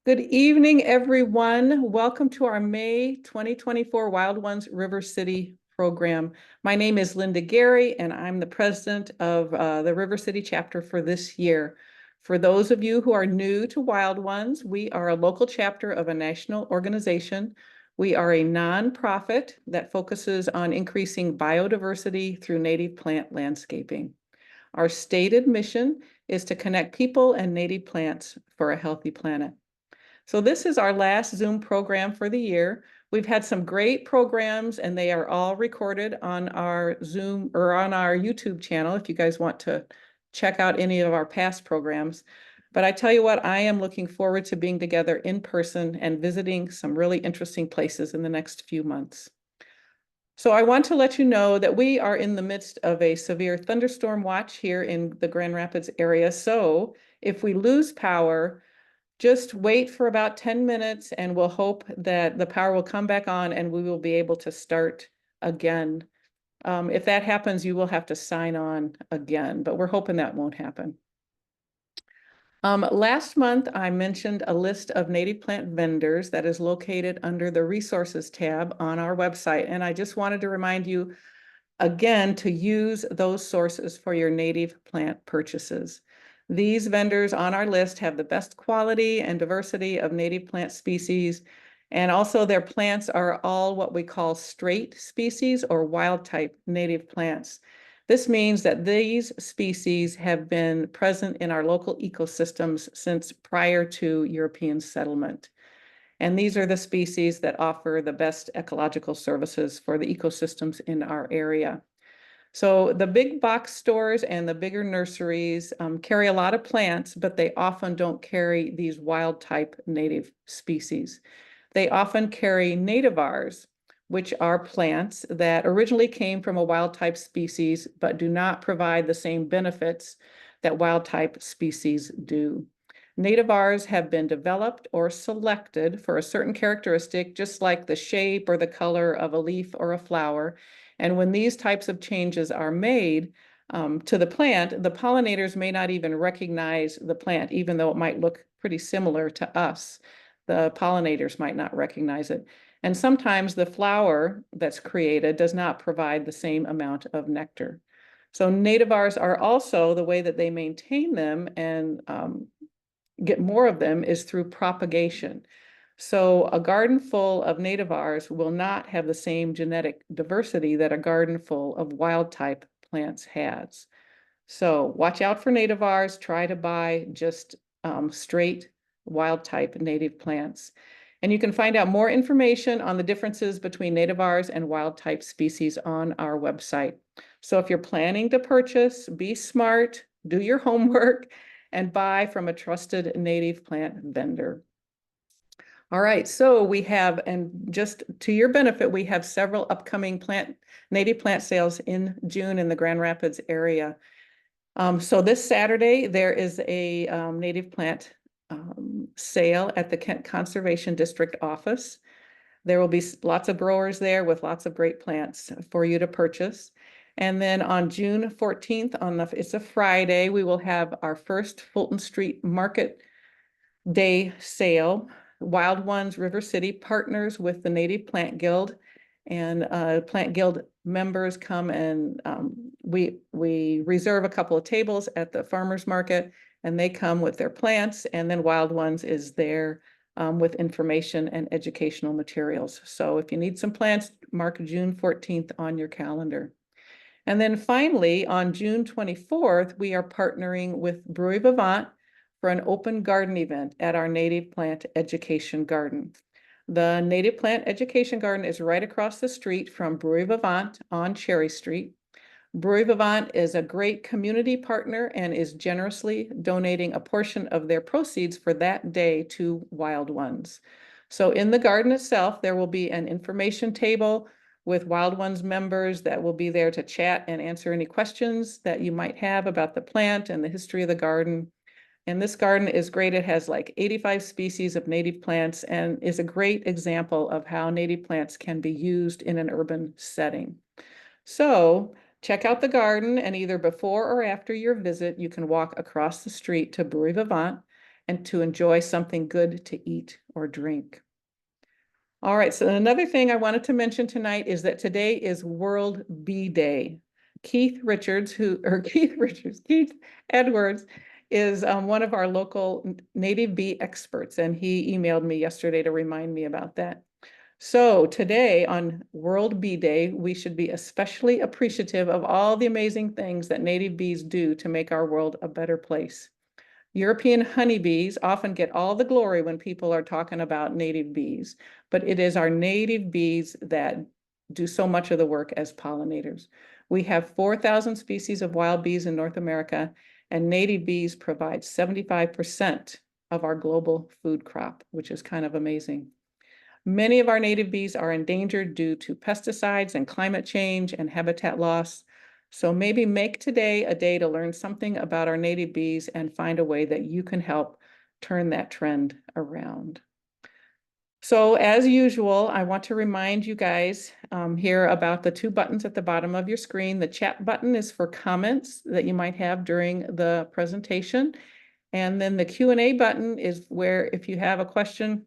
Good evening, everyone. Welcome to our May 2024 Wild Ones River City program. My name is Linda Gary, and I'm the president of the River City chapter for this year. For those of you who are new to Wild Ones, we are a local chapter of a national organization. We are a nonprofit that focuses on increasing biodiversity through native plant landscaping. Our stated mission is to connect people and native plants for a healthy planet. So this is our last Zoom program for the year. We've had some great programs and they are all recorded on our Zoom or on our YouTube channel if you guys want to check out any of our past programs. But I tell you what, I am looking forward to being together in person and visiting some really interesting places in the next few months. So I want to let you know that we are in the midst of a severe thunderstorm watch here in the Grand Rapids area. So if we lose power, just wait for about 10 minutes and we'll hope that the power will come back on and we will be able to start again. If that happens, you will have to sign on again, but we're hoping that won't happen. Last month, I mentioned a list of native plant vendors that is located under the resources tab on our website. And I just wanted to remind you again to use those sources for your native plant purchases. These vendors on our list have the best quality and diversity of native plant species, and also their plants are all what we call straight species or wild type native plants. This means that these species have been present in our local ecosystems since prior to European settlement. And these are the species that offer the best ecological services for the ecosystems in our area. So the big box stores and the bigger nurseries carry a lot of plants, but they often don't carry these wild type native species. They often carry nativars, which are plants that originally came from a wild type species, but do not provide the same benefits that wild type species do. Nativars have been developed or selected for a certain characteristic, just like the shape or the color of a leaf or a flower. And when these types of changes are made to the plant, the pollinators may not even recognize the plant, even though it might look pretty similar to us. The pollinators might not recognize it. And sometimes the flower that's created does not provide the same amount of nectar. So nativars are also the way that they maintain them and get more of them is through propagation. So a garden full of nativars will not have the same genetic diversity that a garden full of wild type plants has. So watch out for nativars. Try to buy just straight wild type native plants. And you can find out more information on the differences between nativars and wild type species on our website. So if you're planning to purchase, be smart, do your homework, and buy from a trusted native plant vendor. All right, so we have, and just to your benefit, we have several upcoming native plant sales in June in the Grand Rapids area. So this Saturday, there is a native plant sale at the Kent Conservation District office. There will be lots of growers there with lots of great plants for you to purchase. And then on June 14th, it's a Friday, we will have our first Fulton Street Market Day sale. Wild Ones River City partners with the Native Plant Guild, and Plant Guild members come and we reserve a couple of tables at the farmers market, and they come with their plants, and then Wild Ones is there with information and educational materials. So if you need some plants, mark June 14th on your calendar. And then finally, on June 24th, we are partnering with Brewery Vivant for an open garden event at our Native Plant Education Garden. The Native Plant Education Garden is right across the street from Brewery Vivant on Cherry Street. Brewery Vivant is a great community partner and is generously donating a portion of their proceeds for that day to Wild Ones. So in the garden itself, there will be an information table with Wild Ones members that will be there to chat and answer any questions that you might have about the plant and the history of the garden. And this garden is great. It has like 85 species of native plants and is a great example of how native plants can be used in an urban setting. So check out the garden, and either before or after your visit, you can walk across the street to Brewery Vivant and to enjoy something good to eat or drink. All right, so another thing I wanted to mention tonight is that today is World Bee Day. Keith Edwards is one of our local native bee experts, and he emailed me yesterday to remind me about that. So today on World Bee Day, we should be especially appreciative of all the amazing things that native bees do to make our world a better place. European honeybees often get all the glory when people are talking about native bees, but it is our native bees that do so much of the work as pollinators. We have 4,000 species of wild bees in North America, and native bees provide 75% of our global food crop, which is kind of amazing. Many of our native bees are endangered due to pesticides and climate change and habitat loss. So maybe make today a day to learn something about our native bees and find a way that you can help turn that trend around. So as usual, I want to remind you guys here about the two buttons at the bottom of your screen. The chat button is for comments that you might have during the presentation. And then the Q&A button is where if you have a question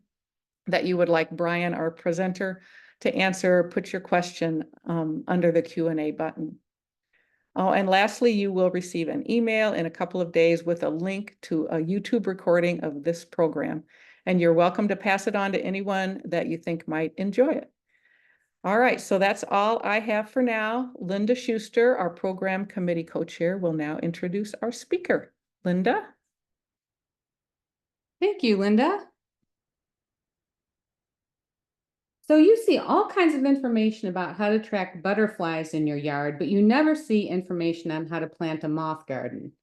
that you would like Brian, our presenter, to answer, put your question under the Q&A button. Oh, and lastly, you will receive an email in a couple of days with a link to a YouTube recording of this program. And you're welcome to pass it on to anyone that you think might enjoy it. All right, so that's all I have for now. Linda Schuster, our program committee co-chair, will now introduce our speaker. Linda? Thank you, Linda. So you see all kinds of information about how to track butterflies in your yard, but you never see information on how to plant a moth garden.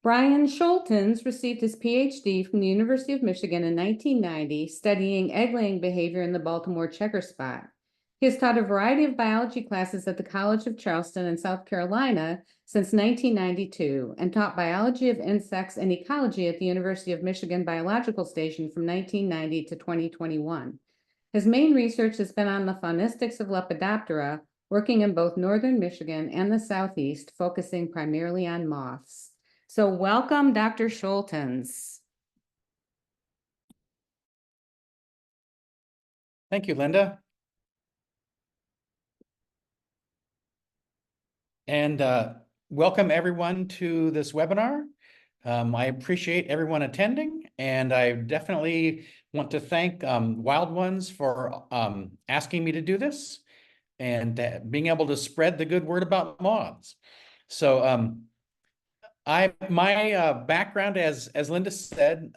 Brian Scholtens received his PhD from the University of Michigan in 1990, studying egg-laying behavior in the Baltimore checker spot. He has taught a variety of biology classes at the College of Charleston in South Carolina since 1992 and taught biology of insects and ecology at the University of Michigan Biological Station from 1990 to 2021. His main research has been on the faunistics of Lepidoptera, working in both northern Michigan and the Southeast, focusing primarily on moths. So welcome, Dr. Scholtens. Thank you, Linda. And welcome everyone to this webinar. I appreciate everyone attending, and I definitely want to thank Wild Ones for asking me to do this and being able to spread the good word about moths. So my background, as Linda said,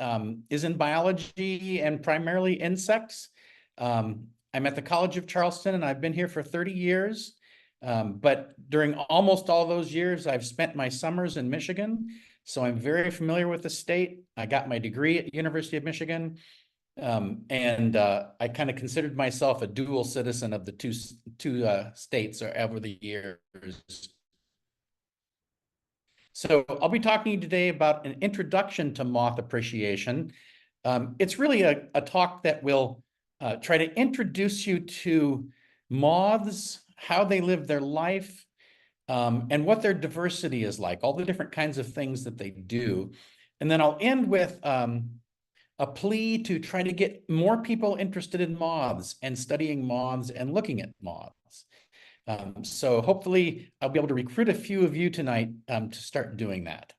is in biology and primarily insects. I'm at the College of Charleston, and I've been here for 30 years. But during almost all those years, I've spent my summers in Michigan, so I'm very familiar with the state. I got my degree at University of Michigan, and I kind of considered myself a dual citizen of the two states over the years. So I'll be talking today about an introduction to moth appreciation. It's really a talk that will try to introduce you to moths, how they live their life, and what their diversity is like, all the different kinds of things that they do. And then I'll end with a plea to try to get more people interested in moths and studying moths and looking at moths. So hopefully I'll be able to recruit a few of you tonight to start doing that.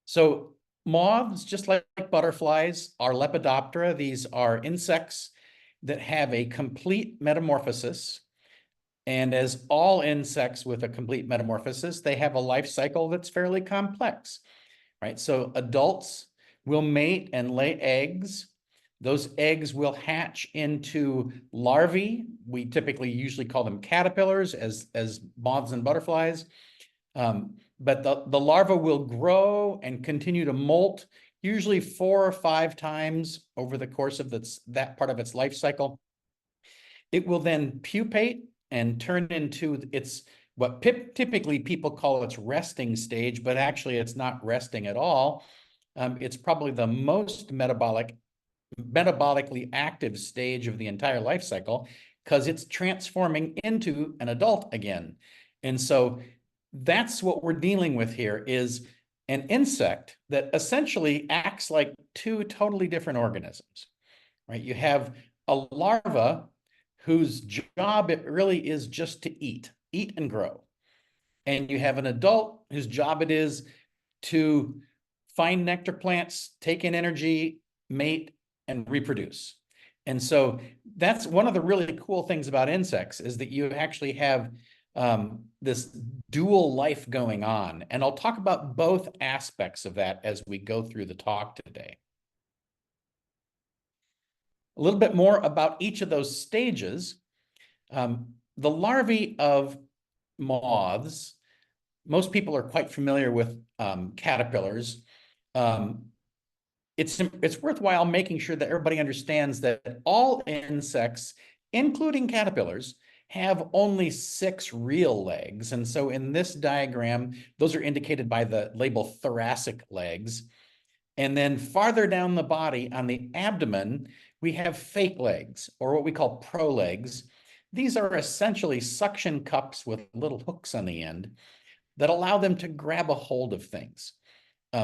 So moths, just like butterflies, are Lepidoptera. These are insects that have a complete metamorphosis. And as all insects with a complete metamorphosis, they have a life cycle that's fairly complex, right? So adults will mate and lay eggs. Those eggs will hatch into larvae. We typically usually call them caterpillars as moths and butterflies. But the larva will grow and continue to molt, usually 4 or 5 times over the course of that part of its life cycle. It will then pupate and turn into what typically people call its resting stage, but actually it's not resting at all. It's probably the metabolically active stage of the entire life cycle. because it's transforming into an adult again. And so that's what we're dealing with here, is an insect that essentially acts like two totally different organisms, right? You have a larva whose job it really is just to eat and grow. And you have an adult whose job it is to find nectar plants, take in energy, mate, and reproduce. And so that's one of the really cool things about insects, is that you actually have this dual life going on. And I'll talk about both aspects of that as we go through the talk today. A little bit more about each of those stages. The larvae of moths, most people are quite familiar with caterpillars. It's worthwhile making sure that everybody understands that all insects, including caterpillars, have only 6 real legs. And so in this diagram, those are indicated by the label thoracic legs. And then farther down the body on the abdomen, we have fake legs, or what we call prolegs. These are essentially suction cups with little hooks on the end that allow them to grab a hold of things.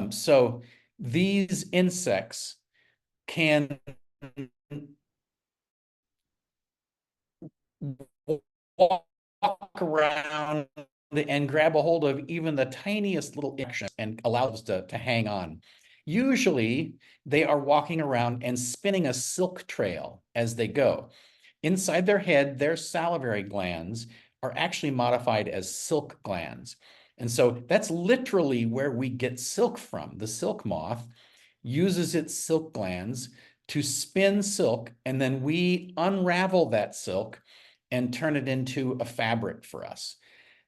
So these insects can walk around and grab a hold of even the tiniest little action and allow us to hang on. Usually, they are walking around and spinning a silk trail as they go. Inside their head, their salivary glands are actually modified as silk glands. And so that's literally where we get silk from. The silk moth uses its silk glands to spin silk, and then we unravel that silk and turn it into a fabric for us.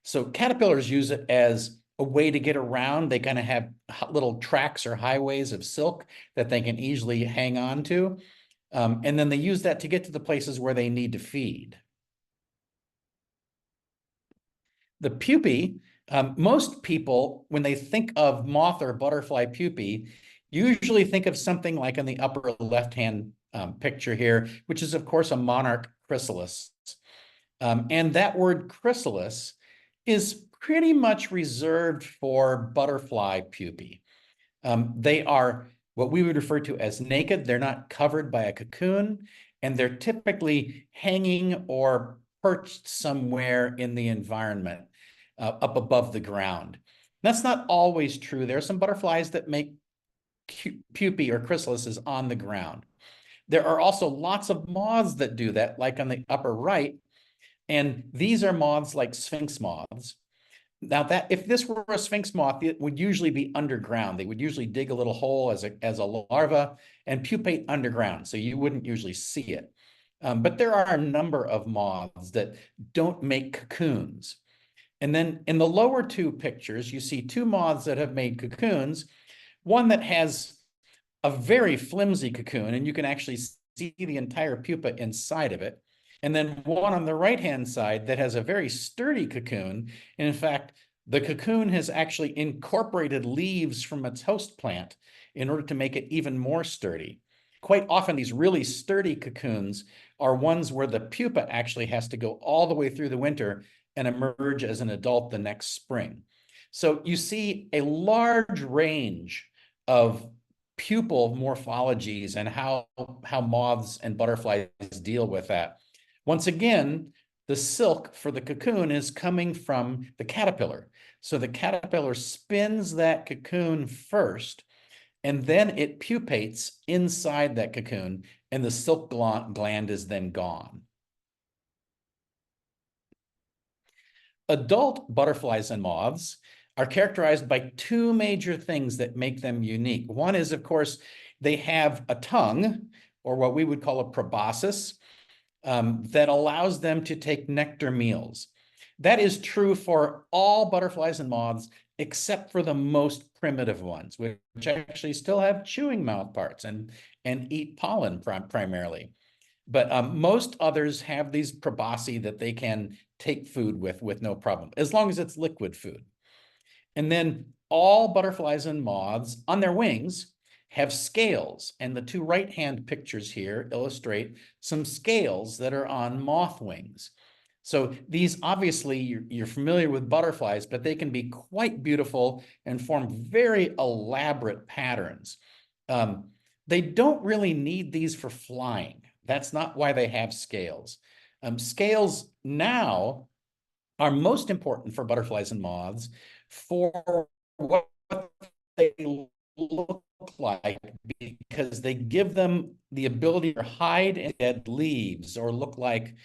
So caterpillars use it as a way to get around. They kind of have little tracks or highways of silk that they can easily hang on to. And then they use that to get to the places where they need to feed. The pupae, most people, when they think of moth or butterfly pupae, usually think of something like in the upper left-hand picture here, which is, of course, a monarch chrysalis. And that word chrysalis is pretty much reserved for butterfly pupae. They are what we would refer to as naked. They're not covered by a cocoon, and they're typically hanging or perched somewhere in the environment up above the ground. That's not always true. There are some butterflies that make pupae or chrysalises on the ground. There are also lots of moths that do that, like on the upper right, and these are moths like sphinx moths. Now, that if this were a sphinx moth, it would usually be underground. They would usually dig a little hole as a larva and pupate underground, so you wouldn't usually see it. But there are a number of moths that don't make cocoons. And then in the lower 2 pictures, you see 2 moths that have made cocoons, one that has a very flimsy cocoon, and you can actually see the entire pupa inside of it. And then one on the right-hand side that has a very sturdy cocoon. And in fact, the cocoon has actually incorporated leaves from its host plant in order to make it even more sturdy. Quite often, these really sturdy cocoons are ones where the pupa actually has to go all the way through the winter and emerge as an adult the next spring. So you see a large range of pupal morphologies and how moths and butterflies deal with that. Once again, the silk for the cocoon is coming from the caterpillar. So the caterpillar spins that cocoon first, and then it pupates inside that cocoon, and the silk gland is then gone. Adult butterflies and moths are characterized by 2 major things that make them unique. One is, of course, they have a tongue, or what we would call a proboscis, that allows them to take nectar meals. That is true for all butterflies and moths, except for the most primitive ones, which actually still have chewing mouth parts and eat pollen primarily. But most others have these proboscis that they can take food with no problem, as long as it's liquid food. And then all butterflies and moths on their wings have scales, and the two right-hand pictures here illustrate some scales that are on moth wings. So these, obviously, you're familiar with butterflies, but they can be quite beautiful and form very elaborate patterns. They don't really need these for flying. That's not why they have scales. Scales now are most important for butterflies and moths for what they look like, because they give them the ability to hide in dead leaves or look like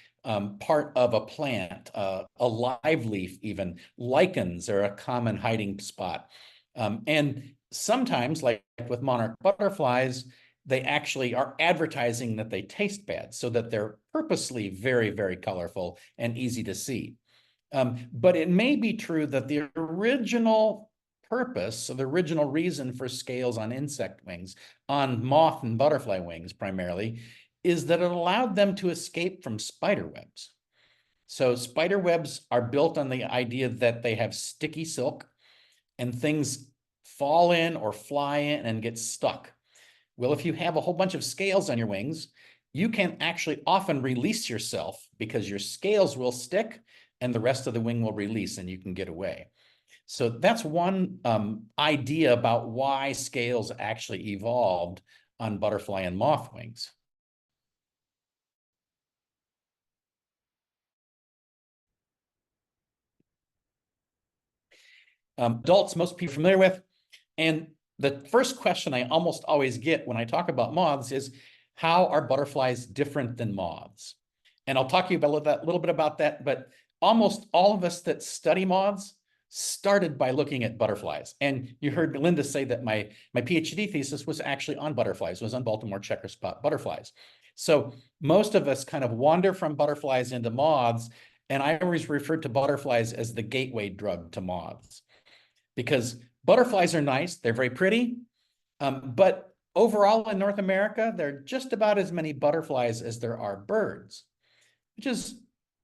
part of a plant, a live leaf even. Lichens are a common hiding spot. And sometimes, like with monarch butterflies, they actually are advertising that they taste bad, so that they're purposely very, very colorful and easy to see. But it may be true that the original purpose, so the original reason for scales on insect wings, on moth and butterfly wings primarily, is that it allowed them to escape from spider webs. So spider webs are built on the idea that they have sticky silk and things fall in or fly in and get stuck. Well, if you have a whole bunch of scales on your wings, you can actually often release yourself because your scales will stick and the rest of the wing will release and you can get away. So that's one idea about why scales actually evolved on butterfly and moth wings. Adults, most people are familiar with. And the first question I almost always get when I talk about moths is, how are butterflies different than moths? And I'll talk to you about a little bit about that, but almost all of us that study moths started by looking at butterflies. And you heard Linda say that my PhD thesis was actually on butterflies, was on Baltimore checker spot butterflies. So most of us kind of wander from butterflies into moths, and I always refer to butterflies as the gateway drug to moths, because butterflies are nice, they're very pretty, but overall in North America, there are just about as many butterflies as there are birds, which is,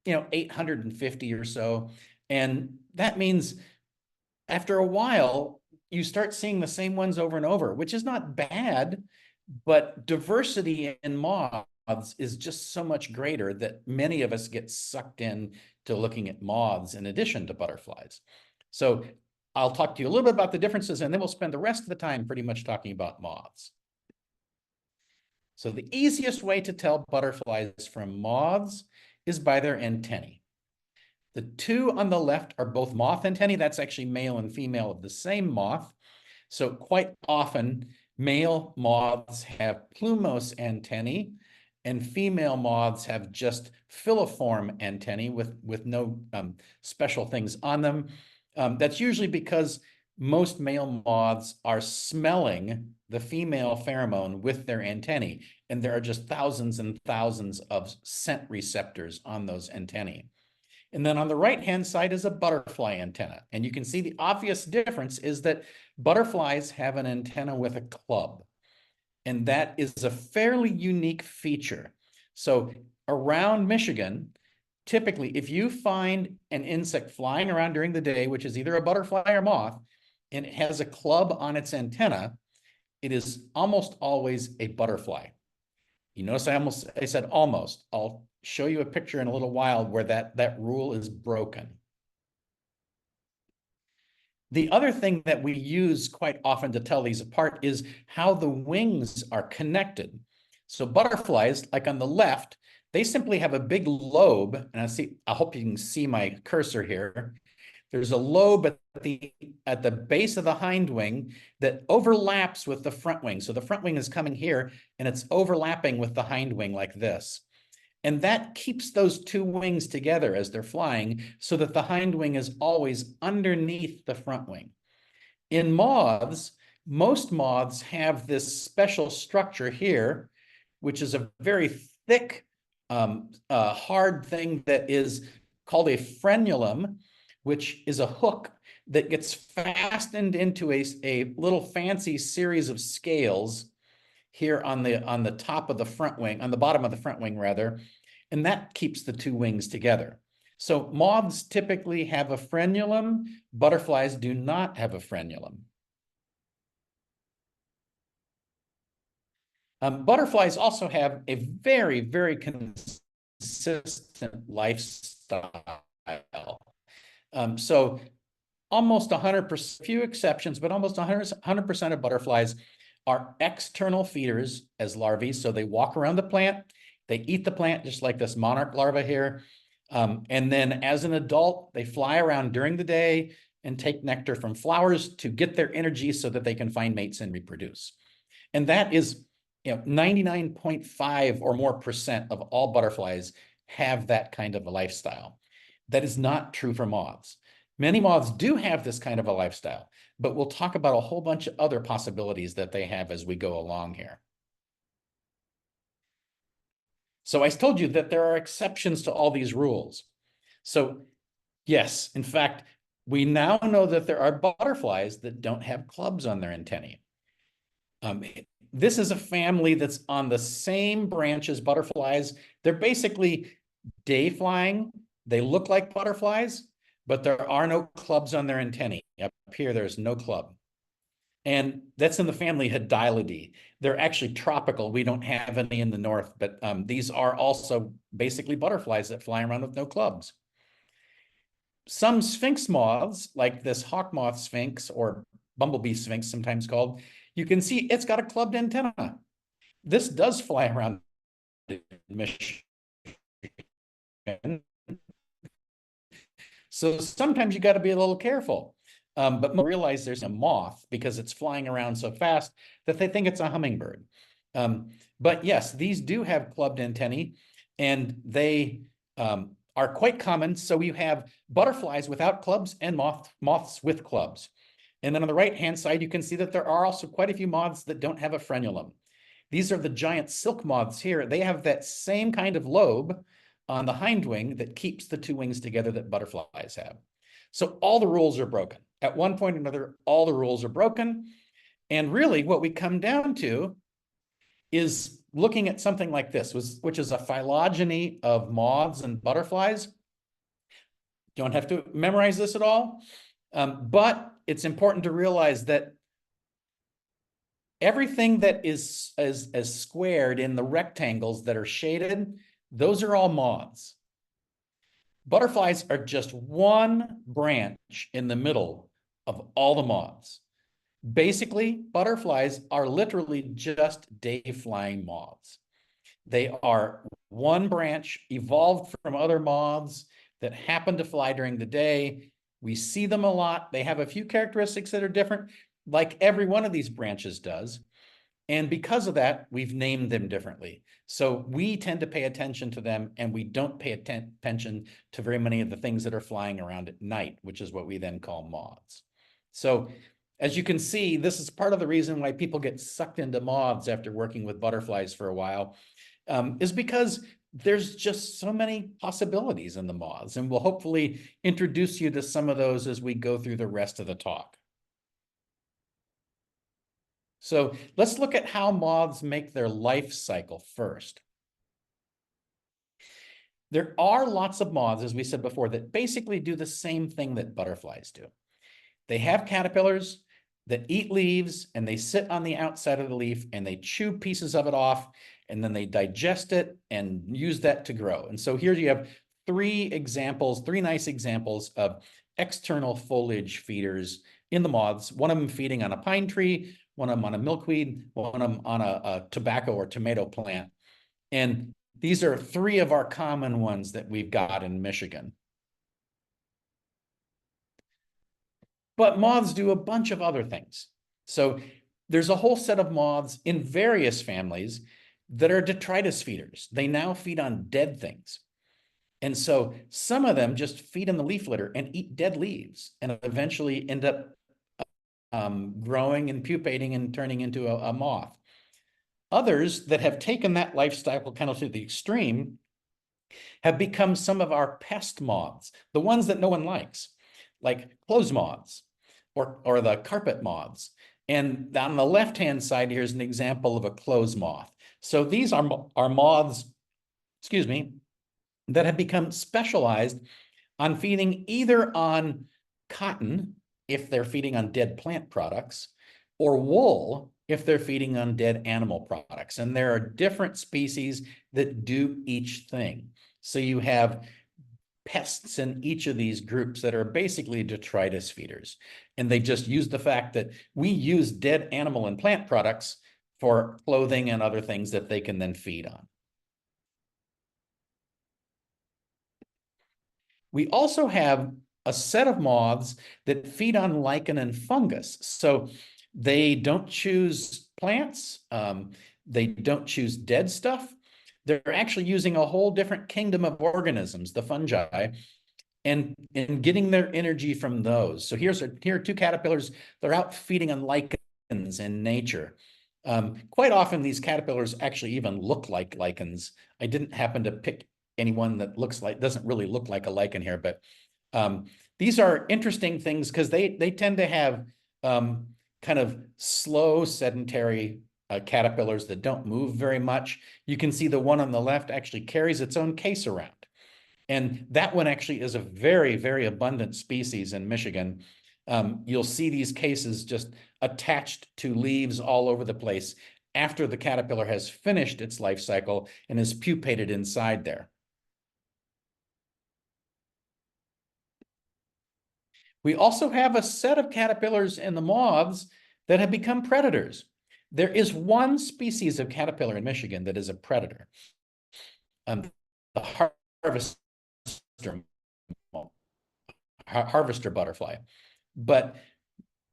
850 or so. And that means after a while, you start seeing the same ones over and over, which is not bad, but diversity in moths is just so much greater that many of us get sucked in to looking at moths in addition to butterflies. So I'll talk to you a little bit about the differences, and then we'll spend the rest of the time pretty much talking about moths. So the easiest way to tell butterflies from moths is by their antennae. The two on the left are both moth antennae. That's actually male and female of the same moth. So quite often, male moths have plumose antennae, and female moths have just filiform antennae with no special things on them. That's usually because most male moths are smelling the female pheromone with their antennae, and there are just thousands and thousands of scent receptors on those antennae. And then on the right-hand side is a butterfly antenna. And you can see the obvious difference is that butterflies have an antenna with a club. And that is a fairly unique feature. So around Michigan, typically, if you find an insect flying around during the day, which is either a butterfly or moth, and it has a club on its antenna, it is almost always a butterfly. You notice I said almost. I'll show you a picture in a little while where that rule is broken. The other thing that we use quite often to tell these apart is how the wings are connected. So butterflies, like on the left, they simply have a big lobe, and I hope you can see my cursor here. There's a lobe at the base of the hind wing that overlaps with the front wing. So the front wing is coming here, and it's overlapping with the hind wing like this. And that keeps those two wings together as they're flying, so that the hind wing is always underneath the front wing. In moths, most moths have this special structure here, which is a very thick, hard thing that is called a frenulum, which is a hook that gets fastened into a little fancy series of scales here on the top of the front wing, on the bottom of the front wing rather, and that keeps the two wings together. So moths typically have a frenulum, butterflies do not have a frenulum. Butterflies also have a very, very consistent lifestyle. So almost 100%, few exceptions, but almost 100% of butterflies are external feeders as larvae. So they walk around the plant, they eat the plant, just like this monarch larva here. And then as an adult, they fly around during the day and take nectar from flowers to get their energy so that they can find mates and reproduce. And that is, 99.5 or more percent of all butterflies have that kind of a lifestyle. That is not true for moths. Many moths do have this kind of a lifestyle, but we'll talk about a whole bunch of other possibilities that they have as we go along here. So I told you that there are exceptions to all these rules. So yes, in fact, we now know that there are butterflies that don't have clubs on their antennae. This is a family that's on the same branch as butterflies. They're basically day flying. They look like butterflies, but there are no clubs on their antennae. Up here, there's no club. And that's in the family Hedialidae. They're actually tropical. We don't have any in the north, but these are also basically butterflies that fly around with no clubs. Some sphinx moths, like this hawk moth sphinx or bumblebee sphinx, sometimes called, you can see it's got a clubbed antenna. This does fly around Michigan. So sometimes you got to be a little careful. But realize there's a moth because it's flying around so fast that they think it's a hummingbird. But yes, these do have clubbed antennae, and they are quite common. So you have butterflies without clubs and moths with clubs. And then on the right-hand side, you can see that there are also quite a few moths that don't have a frenulum. These are the giant silk moths here. They have that same kind of lobe on the hind wing that keeps the two wings together that butterflies have. So all the rules are broken. At one point or another, all the rules are broken. And really what we come down to is looking at something like this, which is a phylogeny of moths and butterflies. Don't have to memorize this at all, but it's important to realize that everything that is as squared in the rectangles that are shaded, those are all moths. Butterflies are just one branch in the middle of all the moths. Basically, butterflies are literally just day-flying moths. They are one branch evolved from other moths that happen to fly during the day. We see them a lot. They have a few characteristics that are different, like every one of these branches does. And because of that, we've named them differently. So we tend to pay attention to them, and we don't pay attention to very many of the things that are flying around at night, which is what we then call moths. So as you can see, this is part of the reason why people get sucked into moths after working with butterflies for a while, is because there's just so many possibilities in the moths, and we'll hopefully introduce you to some of those as we go through the rest of the talk. So let's look at how moths make their life cycle first. There are lots of moths, as we said before, that basically do the same thing that butterflies do. They have caterpillars that eat leaves, and they sit on the outside of the leaf and they chew pieces of it off, and then they digest it and use that to grow. And so here you have three nice examples of external foliage feeders in the moths, one of them feeding on a pine tree, one of them on a milkweed, one of them on a tobacco or tomato plant. And these are three of our common ones that we've got in Michigan. But moths do a bunch of other things. So there's a whole set of moths in various families that are detritus feeders. They now feed on dead things. And so some of them just feed in the leaf litter and eat dead leaves and eventually end up growing and pupating and turning into a moth. Others that have taken that lifestyle kind of to the extreme have become some of our pest moths, the ones that no one likes, like clothes moths or the carpet moths. And on the left-hand side, here's an example of a clothes moth. So these are moths, that have become specialized on feeding either on cotton, if they're feeding on dead plant products, or wool if they're feeding on dead animal products. And there are different species that do each thing. So you have pests in each of these groups that are basically detritus feeders. And they just use the fact that we use dead animal and plant products for clothing and other things that they can then feed on. We also have a set of moths that feed on lichen and fungus. So they don't choose plants. They don't choose dead stuff. They're actually using a whole different kingdom of organisms, the fungi, and getting their energy from those. So here are two caterpillars. They're out feeding on lichens in nature. Quite often these caterpillars actually even look like lichens. I didn't happen to pick anyone that doesn't really look like a lichen here, but these are interesting things because they tend to have kind of slow sedentary caterpillars that don't move very much. You can see the one on the left actually carries its own case around. And that one actually is a very, very abundant species in Michigan. You'll see these cases just attached to leaves all over the place after the caterpillar has finished its life cycle and is pupated inside there. We also have a set of caterpillars in the moths that have become predators. There is one species of caterpillar in Michigan that is a predator. The harvester butterfly. But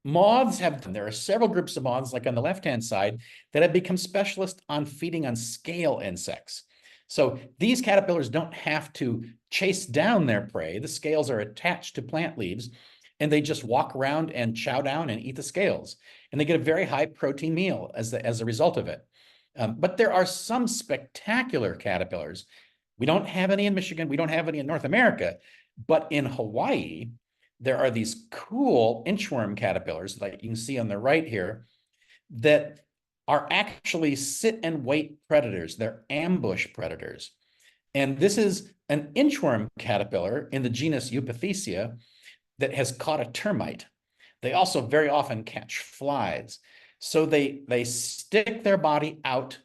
moths there are several groups of moths, like on the left-hand side, that have become specialists on feeding on scale insects. So these caterpillars don't have to chase down their prey. The scales are attached to plant leaves, and they just walk around and chow down and eat the scales. And they get a very high protein meal as a result of it. But there are some spectacular caterpillars. We don't have any in Michigan. We don't have any in North America. But in Hawaii, there are these cool inchworm caterpillars, like you can see on the right here, that are actually sit and wait predators. They're ambush predators. And this is an inchworm caterpillar in the genus Eupathecia that has caught a termite. They also very often catch flies. So they stick their body out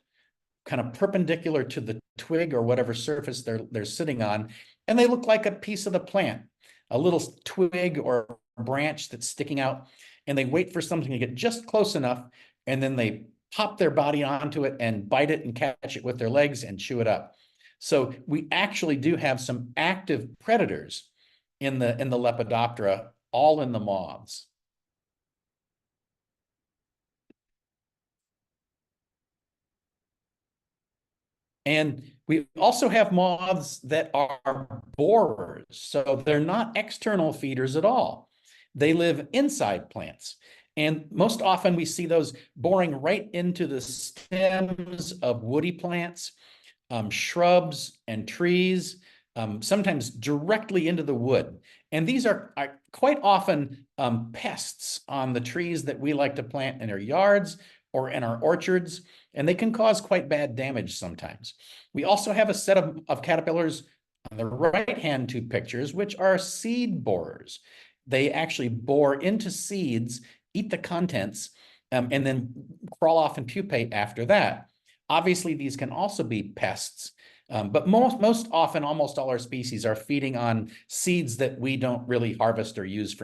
kind of perpendicular to the twig or whatever surface they're sitting on, and they look like a piece of the plant, a little twig or branch that's sticking out, and they wait for something to get just close enough, and then they pop their body onto it and bite it and catch it with their legs and chew it up. So we actually do have some active predators in the Lepidoptera, all in the moths. And we also have moths that are borers. So they're not external feeders at all. They live inside plants. And most often we see those boring right into the stems of woody plants, shrubs and trees, sometimes directly into the wood. And these are quite often pests on the trees that we like to plant in our yards or in our orchards, and they can cause quite bad damage sometimes. We also have a set of caterpillars on the right-hand two pictures, which are seed borers. They actually bore into seeds, eat the contents, and then crawl off and pupate after that. Obviously, these can also be pests, but most often, almost all our species are feeding on seeds that we don't really harvest or use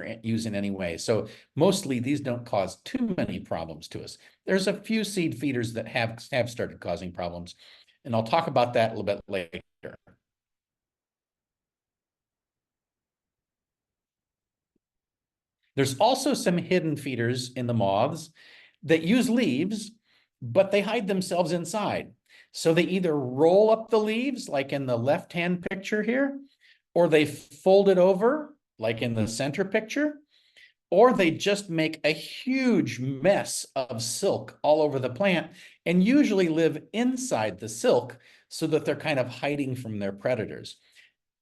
in any way. So mostly these don't cause too many problems to us. There's a few seed feeders that have started causing problems, and I'll talk about that a little bit later. There's also some hidden feeders in the moths that use leaves, but they hide themselves inside. So they either roll up the leaves, like in the left-hand picture here, or they fold it over, like in the center picture, or they just make a huge mess of silk all over the plant and usually live inside the silk so that they're kind of hiding from their predators.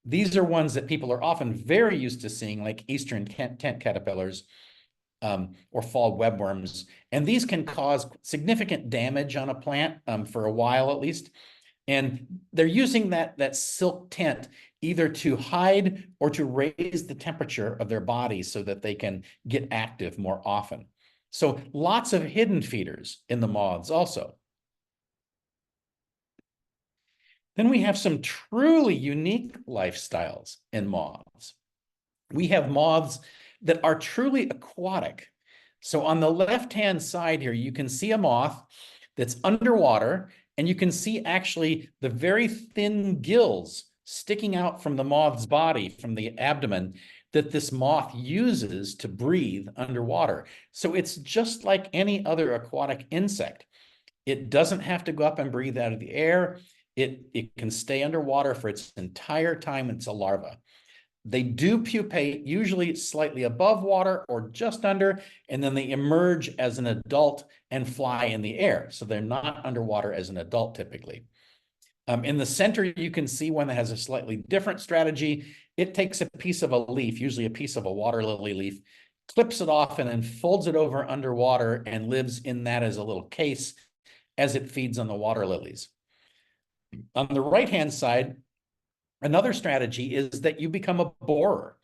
These are ones that people are often very used to seeing, like eastern tent caterpillars, or fall webworms. And these can cause significant damage on a plant for a while at least. And they're using that silk tent either to hide or to raise the temperature of their bodies so that they can get active more often. So lots of hidden feeders in the moths also. Then we have some truly unique lifestyles in moths. We have moths that are truly aquatic. So on the left-hand side here, you can see a moth that's underwater, and you can see actually the very thin gills sticking out from the moth's body, from the abdomen, that this moth uses to breathe underwater. So it's just like any other aquatic insect. It doesn't have to go up and breathe out of the air. It can stay underwater for its entire time it's a larva. They do pupate, usually slightly above water or just under, and then they emerge as an adult and fly in the air. So they're not underwater as an adult typically. In the center, you can see one that has a slightly different strategy. It takes a piece of a leaf, usually a piece of a water lily leaf, clips it off and then folds it over underwater and lives in that as a little case as it feeds on the water lilies. On the right-hand side, another strategy is that you become a borer.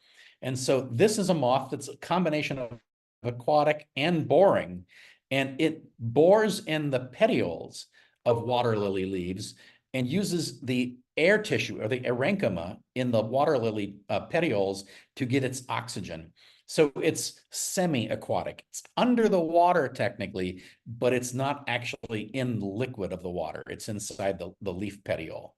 And so this is a moth that's a combination of aquatic and boring, and it bores in the petioles of water lily leaves and uses the air tissue or the parenchyma in the water lily petioles to get its oxygen. So it's semi-aquatic. It's under the water technically, but it's not actually in the liquid of the water. It's inside the leaf petiole.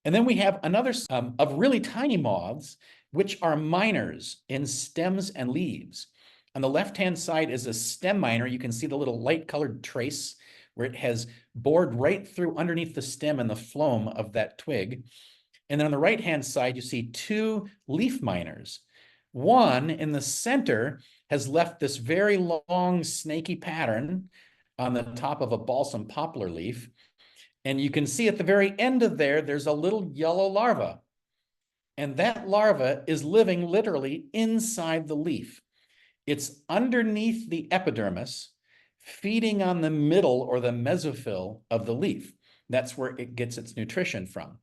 And then we have another of really tiny moths, which are miners in stems and leaves. On the left-hand side is a stem miner. You can see the little light-colored trace where it has bored right through underneath the stem and the phloem of that twig. And then on the right-hand side, you see two leaf miners. One in the center has left this very long, snaky pattern on the top of a balsam poplar leaf. And you can see at the very end of there, there's a little yellow larva. And that larva is living literally inside the leaf. It's underneath the epidermis, feeding on the middle or the mesophyll of the leaf. That's where it gets its nutrition from.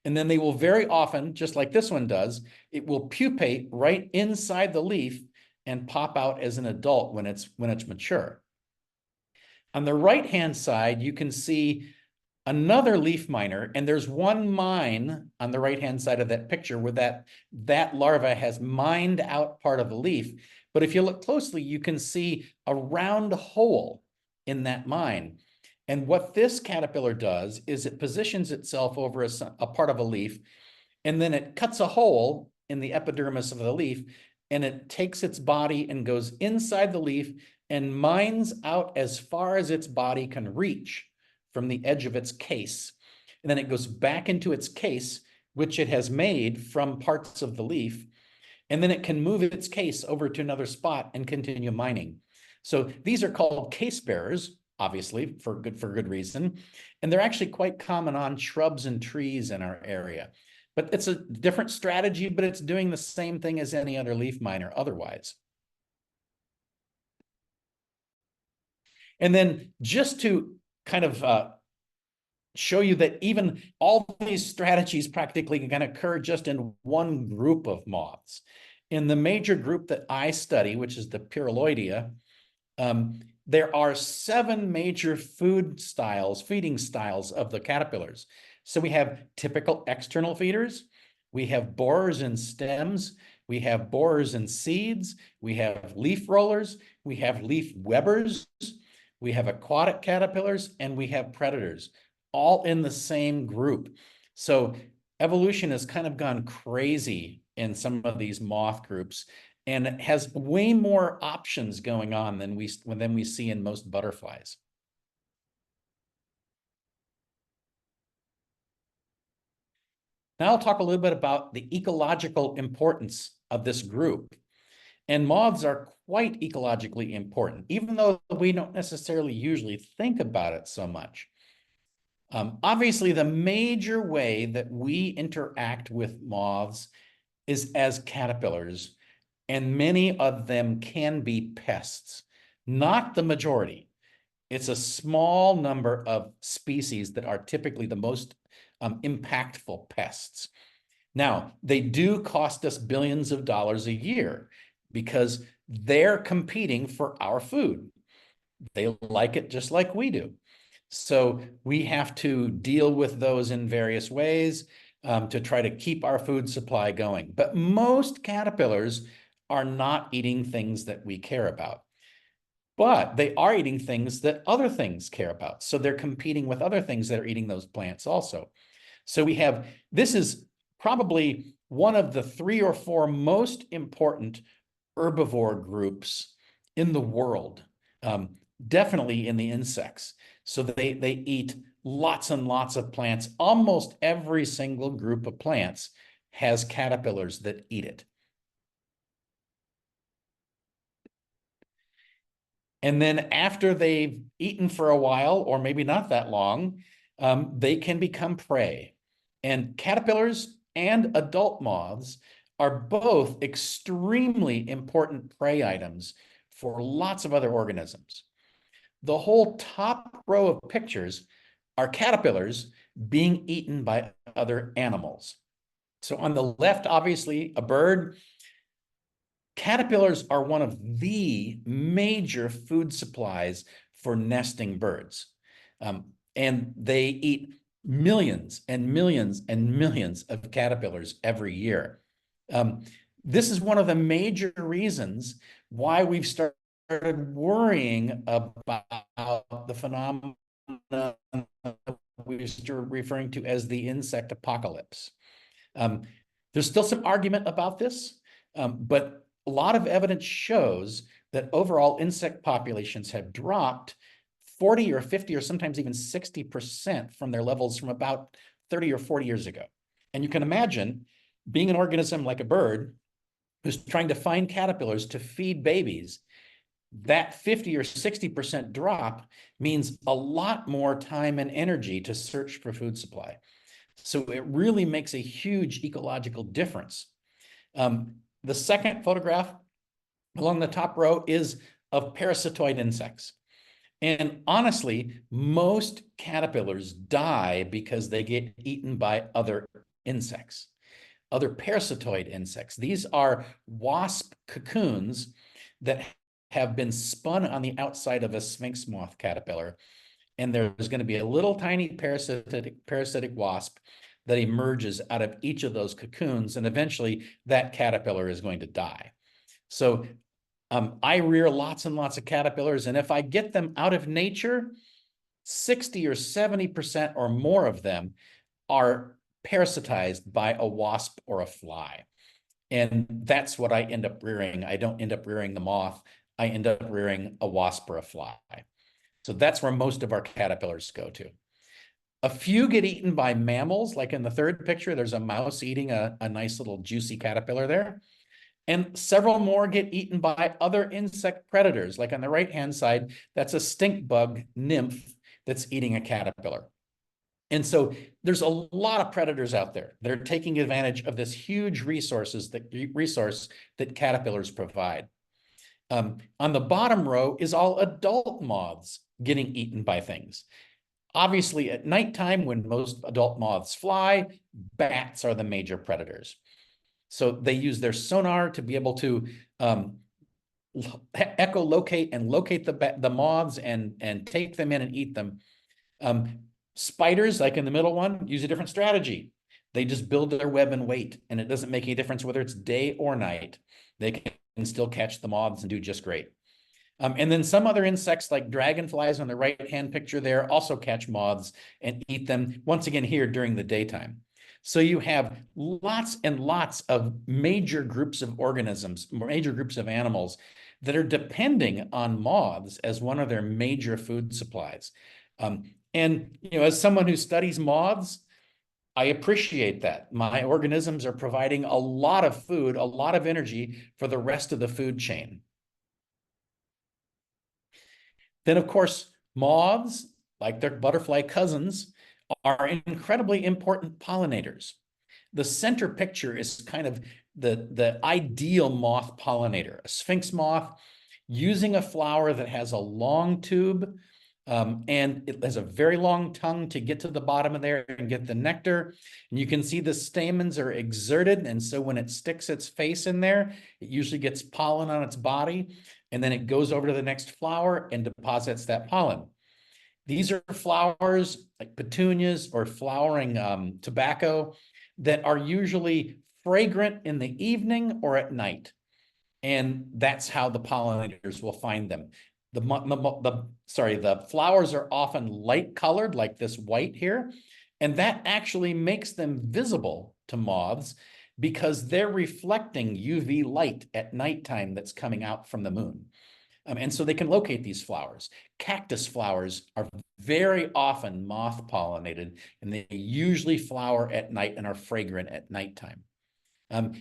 And then they will very often, just like this one does, it will pupate right inside the leaf and pop out as an adult when it's mature. On the right-hand side, you can see another leaf miner, and there's one mine on the right-hand side of that picture where that larva has mined out part of the leaf. But if you look closely, you can see a round hole in that mine. And what this caterpillar does is it positions itself over a part of a leaf, and then it cuts a hole in the epidermis of the leaf, and it takes its body and goes inside the leaf and mines out as far as its body can reach from the edge of its case. And then it goes back into its case, which it has made from parts of the leaf. And then it can move its case over to another spot and continue mining. So these are called case bearers, obviously, for good reason. And they're actually quite common on shrubs and trees in our area. But it's a different strategy, but it's doing the same thing as any other leaf miner otherwise. And then just to kind of show you that even all these strategies practically can occur just in one group of moths. In the major group that I study, which is the Pyraloidea, there are 7 major feeding styles of the caterpillars. So we have typical external feeders, we have borers in stems, we have borers in seeds, we have leaf rollers, we have leaf webbers, we have aquatic caterpillars, and we have predators, all in the same group. So evolution has kind of gone crazy in some of these moth groups, and it has way more options going on than we see in most butterflies. Now I'll talk a little bit about the ecological importance of this group. And moths are quite ecologically important, even though we don't necessarily usually think about it so much. Obviously, the major way that we interact with moths is as caterpillars, and many of them can be pests. Not the majority. It's a small number of species that are typically the most impactful pests. Now, they do cost us billions of dollars a year because they're competing for our food. They like it just like we do. So we have to deal with those in various ways to try to keep our food supply going. But most caterpillars are not eating things that we care about. But they are eating things that other things care about. So they're competing with other things that are eating those plants also. So we have, this is probably one of the 3 or 4 most important herbivore groups in the world, definitely in the insects. So they eat lots and lots of plants. Almost every single group of plants has caterpillars that eat it. And then after they've eaten for a while, or maybe not that long, they can become prey. And caterpillars and adult moths are both extremely important prey items for lots of other organisms. The whole top row of pictures are caterpillars being eaten by other animals. So on the left, obviously, a bird. Caterpillars are one of the major food supplies for nesting birds. And they eat millions and millions and millions of caterpillars every year. This is one of the major reasons why we've started worrying about the phenomenon we're referring to as the insect apocalypse. There's still some argument about this, but a lot of evidence shows that overall insect populations have dropped 40 or 50 or sometimes even 60% from their levels from about 30 or 40 years ago. And you can imagine being an organism like a bird who's trying to find caterpillars to feed babies, that 50 or 60% drop means a lot more time and energy to search for food supply. So it really makes a huge ecological difference. The second photograph along the top row is of parasitoid insects. And honestly, most caterpillars die because they get eaten by other insects, other parasitoid insects. These are wasp cocoons that have been spun on the outside of a sphinx moth caterpillar. And there's going to be a little tiny parasitic wasp that emerges out of each of those cocoons, and eventually that caterpillar is going to die. So I rear lots and lots of caterpillars, and if I get them out of nature, 60 or 70% or more of them are parasitized by a wasp or a fly. And that's what I end up rearing. I don't end up rearing the moth. I end up rearing a wasp or a fly. So that's where most of our caterpillars go to. A few get eaten by mammals, like in the third picture, there's a mouse eating a nice little juicy caterpillar there. And several more get eaten by other insect predators, like on the right-hand side, that's a stink bug nymph that's eating a caterpillar. And so there's a lot of predators out there that are taking advantage of this huge resource that caterpillars provide. On the bottom row is all adult moths getting eaten by things. Obviously, at nighttime, when most adult moths fly, bats are the major predators. So they use their sonar to be able to echolocate and locate the moths and take them in and eat them. Spiders, like in the middle one, use a different strategy. They just build their web and wait, and it doesn't make any difference whether it's day or night. They can still catch the moths and do just great. And then some other insects like dragonflies on the right-hand picture there also catch moths and eat them, once again here during the daytime. So you have lots and lots of major groups of organisms, major groups of animals that are depending on moths as one of their major food supplies. And as someone who studies moths, I appreciate that. My organisms are providing a lot of food, a lot of energy for the rest of the food chain. Then, of course, moths, like their butterfly cousins, are incredibly important pollinators. The center picture is kind of the ideal moth pollinator, a sphinx moth using a flower that has a long tube And it has a very long tongue to get to the bottom of there and get the nectar. And you can see the stamens are exerted. And so when it sticks its face in there, it usually gets pollen on its body. And then it goes over to the next flower and deposits that pollen. These are flowers like petunias or flowering tobacco that are usually fragrant in the evening or at night. And that's how the pollinators will find them. The flowers are often light colored, like this white here, and that actually makes them visible to moths because they're reflecting UV light at nighttime that's coming out from the moon. And so they can locate these flowers. Cactus flowers are very often moth pollinated, and they usually flower at night and are fragrant at nighttime.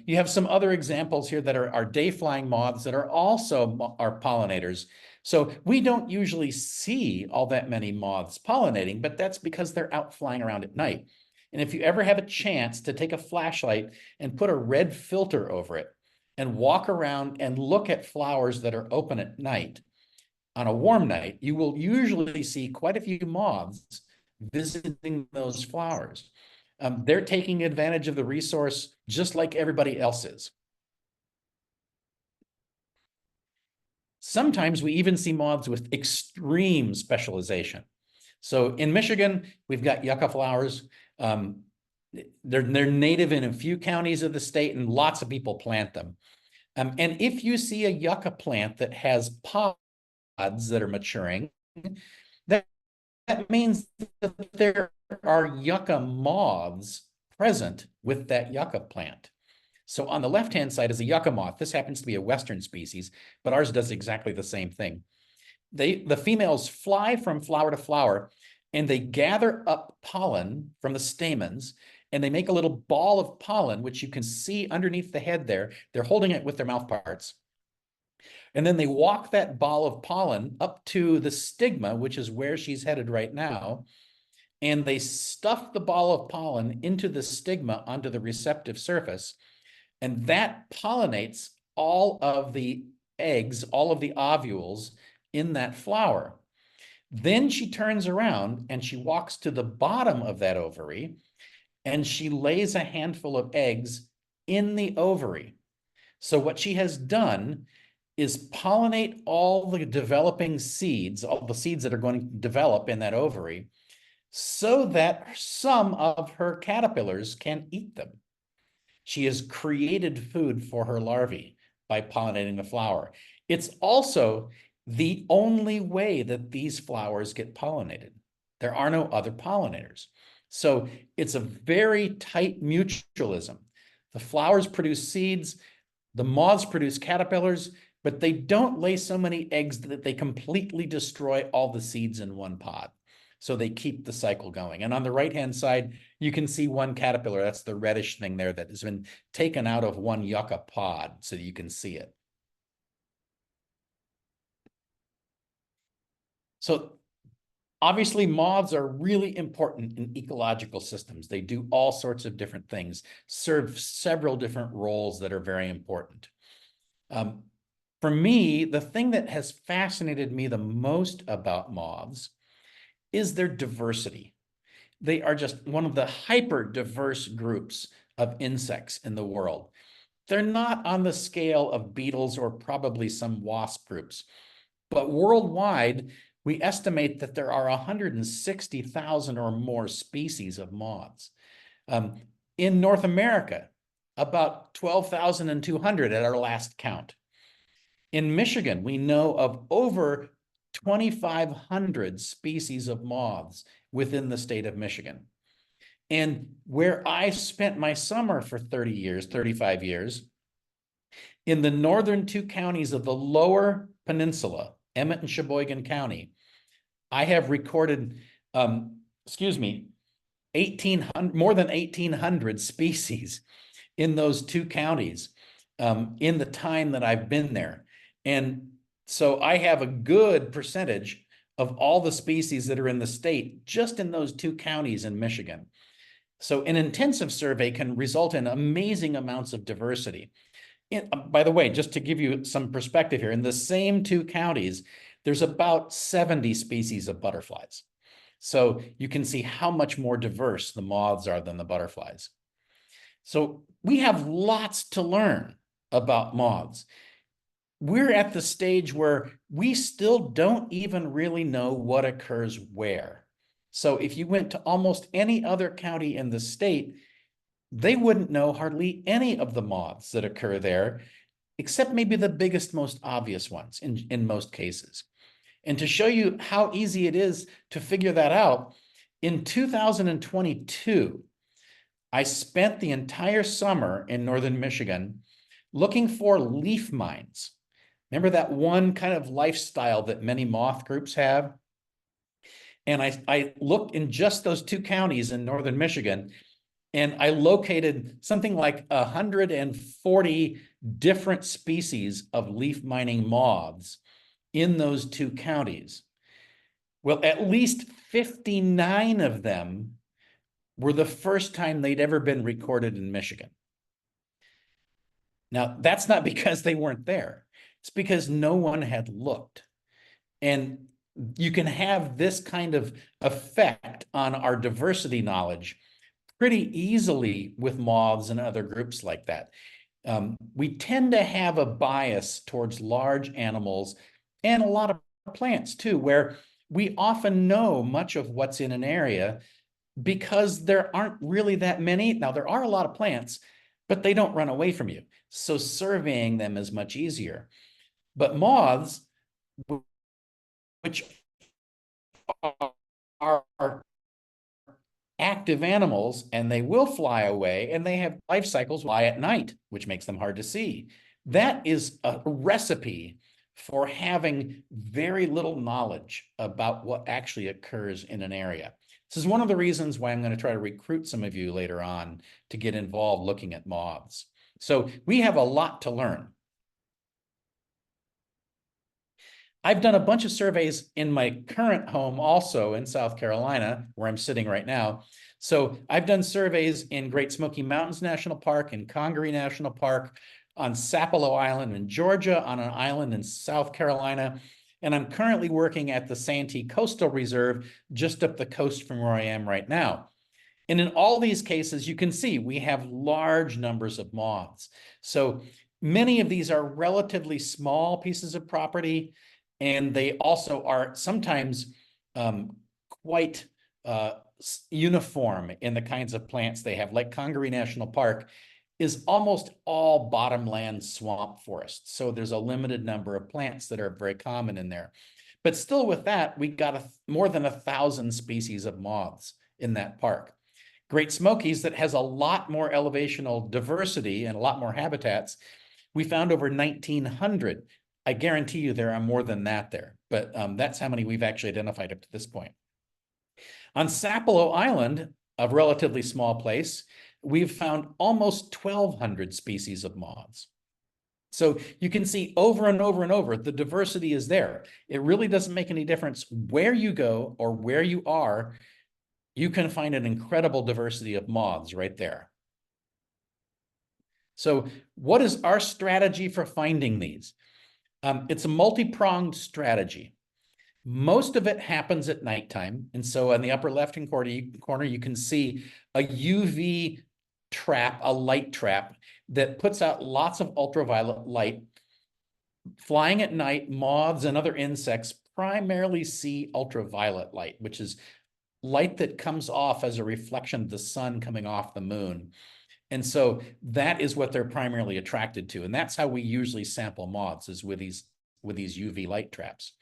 You have some other examples here that are day-flying moths that are also are pollinators. So we don't usually see all that many moths pollinating, but that's because they're out flying around at night. And if you ever have a chance to take a flashlight and put a red filter over it and walk around and look at flowers that are open at night, on a warm night, you will usually see quite a few moths visiting those flowers. They're taking advantage of the resource just like everybody else is. Sometimes we even see moths with extreme specialization. So in Michigan, we've got yucca flowers. They're native in a few counties of the state, and lots of people plant them. And if you see a yucca plant that has pods that are maturing, that means that there are yucca moths present with that yucca plant. So on the left-hand side is a yucca moth. This happens to be a Western species, but ours does exactly the same thing. The females fly from flower to flower, and they gather up pollen from the stamens, and they make a little ball of pollen, which you can see underneath the head there. They're holding it with their mouth parts. And then they walk that ball of pollen up to the stigma, which is where she's headed right now. And they stuff the ball of pollen into the stigma onto the receptive surface. And that pollinates all of the eggs, all of the ovules in that flower. Then she turns around and she walks to the bottom of that ovary and she lays a handful of eggs in the ovary. So what she has done is pollinate all the developing seeds, all the seeds that are going to develop in that ovary, so that some of her caterpillars can eat them. She has created food for her larvae by pollinating the flower. It's also the only way that these flowers get pollinated. There are no other pollinators. So it's a very tight mutualism. The flowers produce seeds, the moths produce caterpillars, but they don't lay so many eggs that they completely destroy all the seeds in one pod. So they keep the cycle going. And on the right-hand side, you can see one caterpillar. That's the reddish thing there that has been taken out of one yucca pod so that you can see it. So obviously, moths are really important in ecological systems. They do all sorts of different things, serve several different roles that are very important. For me, the thing that has fascinated me the most about moths is their diversity. They are just one of the hyper diverse groups of insects in the world. They're not on the scale of beetles or probably some wasp groups, but worldwide, we estimate that there are 160,000 or more species of moths. In North America, about 12,200 at our last count. In Michigan, we know of over 2,500 species of moths within the state of Michigan. And where I spent my summer for 30 years, 35 years, in the northern two counties of the lower peninsula, Emmett and Sheboygan County, I have recorded, more than 1,800 species in those two counties in the time that I've been there. And so I have a good percentage of all the species that are in the state just in those two counties in Michigan. So an intensive survey can result in amazing amounts of diversity. By the way, just to give you some perspective here, in the same two counties, there's about 70 species of butterflies. So you can see how much more diverse the moths are than the butterflies. So we have lots to learn about moths. We're at the stage where we still don't even really know what occurs where. So if you went to almost any other county in the state, they wouldn't know hardly any of the moths that occur there, except maybe the biggest, most obvious ones in most cases. And to show you how easy it is to figure that out, in 2022, I spent the entire summer in northern Michigan looking for leaf mines. Remember that one kind of lifestyle that many moth groups have? And I looked in just those two counties in northern Michigan, and I located something like 140 different species of leaf mining moths in those two counties. Well, at least 59 of them were the first time they'd ever been recorded in Michigan. Now, that's not because they weren't there. It's because no one had looked. And you can have this kind of effect on our diversity knowledge pretty easily with moths and other groups like that. We tend to have a bias towards large animals and a lot of plants too, where we often know much of what's in an area because there aren't really that many. Now, there are a lot of plants, but they don't run away from you. So surveying them is much easier. But moths, which are active animals, and they will fly away, and they have life cycles, fly at night, which makes them hard to see. That is a recipe for having very little knowledge about what actually occurs in an area. This is one of the reasons why I'm going to try to recruit some of you later on to get involved looking at moths. So we have a lot to learn. I've done a bunch of surveys in my current home also in South Carolina, where I'm sitting right now. So I've done surveys in Great Smoky Mountains National Park, in Congaree National Park, on Sapelo Island in Georgia, on an island in South Carolina. And I'm currently working at the Santee Coastal Reserve just up the coast from where I am right now. And in all these cases, you can see we have large numbers of moths. So many of these are relatively small pieces of property, and they also are sometimes quite uniform in the kinds of plants they have. Like Congaree National Park is almost all bottomland swamp forest. So there's a limited number of plants that are very common in there. But still with that, we got more than 1,000 species of moths in that park. Great Smokies, that has a lot more elevational diversity and a lot more habitats, we found over 1,900. I guarantee you there are more than that there, but that's how many we've actually identified up to this point. On Sapelo Island, a relatively small place, we've found almost 1,200 species of moths. So you can see over and over and over, the diversity is there. It really doesn't make any difference where you go or where you are. You can find an incredible diversity of moths right there. So what is our strategy for finding these? It's a multi-pronged strategy. Most of it happens at nighttime. And so on the upper left-hand corner, you can see a UV trap, a light trap that puts out lots of ultraviolet light. Flying at night, moths and other insects primarily see ultraviolet light, which is light that comes off as a reflection of the sun coming off the moon. And so that is what they're primarily attracted to. And that's how we usually sample moths, is with these UV light traps.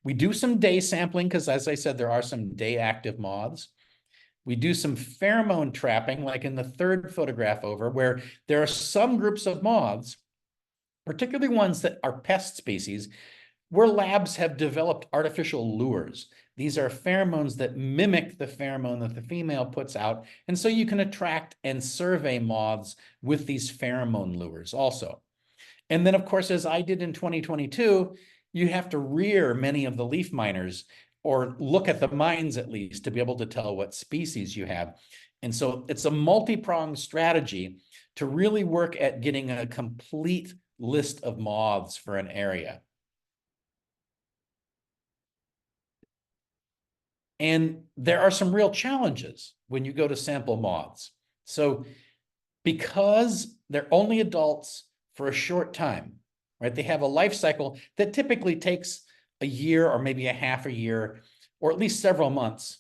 We do some day sampling because, as I said, there are some day active moths. We do some pheromone trapping, like in the third photograph over, where there are some groups of moths, particularly ones that are pest species, where labs have developed artificial lures. These are pheromones that mimic the pheromone that the female puts out. And so you can attract and survey moths with these pheromone lures also. And then, of course, as I did in 2022, you have to rear many of the leaf miners, or look at the mines at least, to be able to tell what species you have. And so it's a multi-pronged strategy to really work at getting a complete list of moths for an area. And there are some real challenges when you go to sample moths. So because they're only adults for a short time, right? They have a life cycle that typically takes a year or maybe a half a year, or at least several months.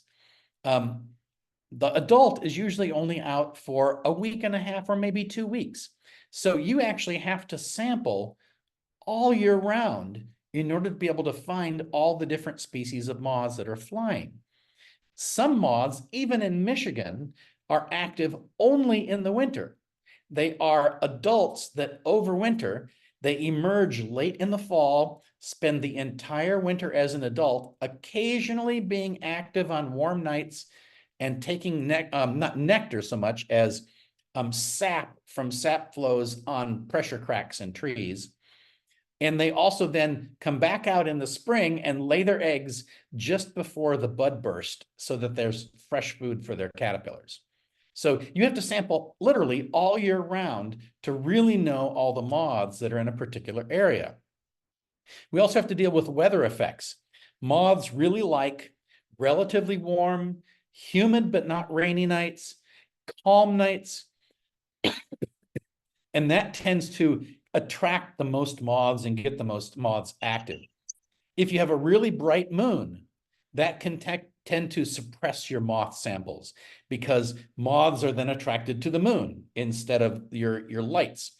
The adult is usually only out for a week and a half or maybe 2 weeks. So you actually have to sample all year round in order to be able to find all the different species of moths that are flying. Some moths, even in Michigan, are active only in the winter. They are adults that overwinter. They emerge late in the fall, spend the entire winter as an adult, occasionally being active on warm nights and taking not nectar so much as sap from sap flows on pressure cracks in trees. And they also then come back out in the spring and lay their eggs just before the bud burst so that there's fresh food for their caterpillars. So you have to sample literally all year round to really know all the moths that are in a particular area. We also have to deal with weather effects. Moths really like relatively warm, humid but not rainy nights, calm nights, and that tends to attract the most moths and get the most moths active. If you have a really bright moon, that can tend to suppress your moth samples because moths are then attracted to the moon instead of your lights.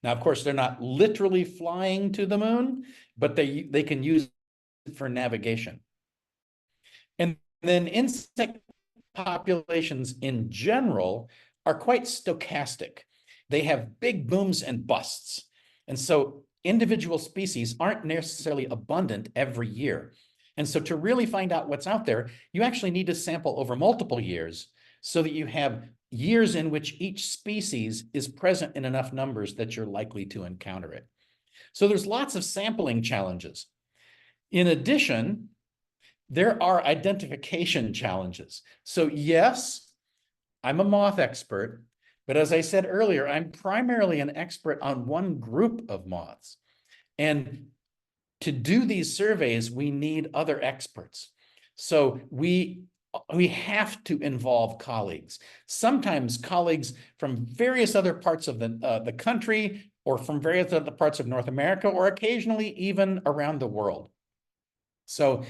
Now, of course, they're not literally flying to the moon, but they can use it for navigation. And then insect populations in general are quite stochastic. They have big booms and busts. And so individual species aren't necessarily abundant every year. And so to really find out what's out there, you actually need to sample over multiple years so that you have years in which each species is present in enough numbers that you're likely to encounter it. So there's lots of sampling challenges. In addition, there are identification challenges. So yes, I'm a moth expert, but as I said earlier, I'm primarily an expert on one group of moths. And to do these surveys, we need other experts. So we have to involve colleagues. Sometimes colleagues from various other parts of the country or from various other parts of North America, or occasionally even around the world. So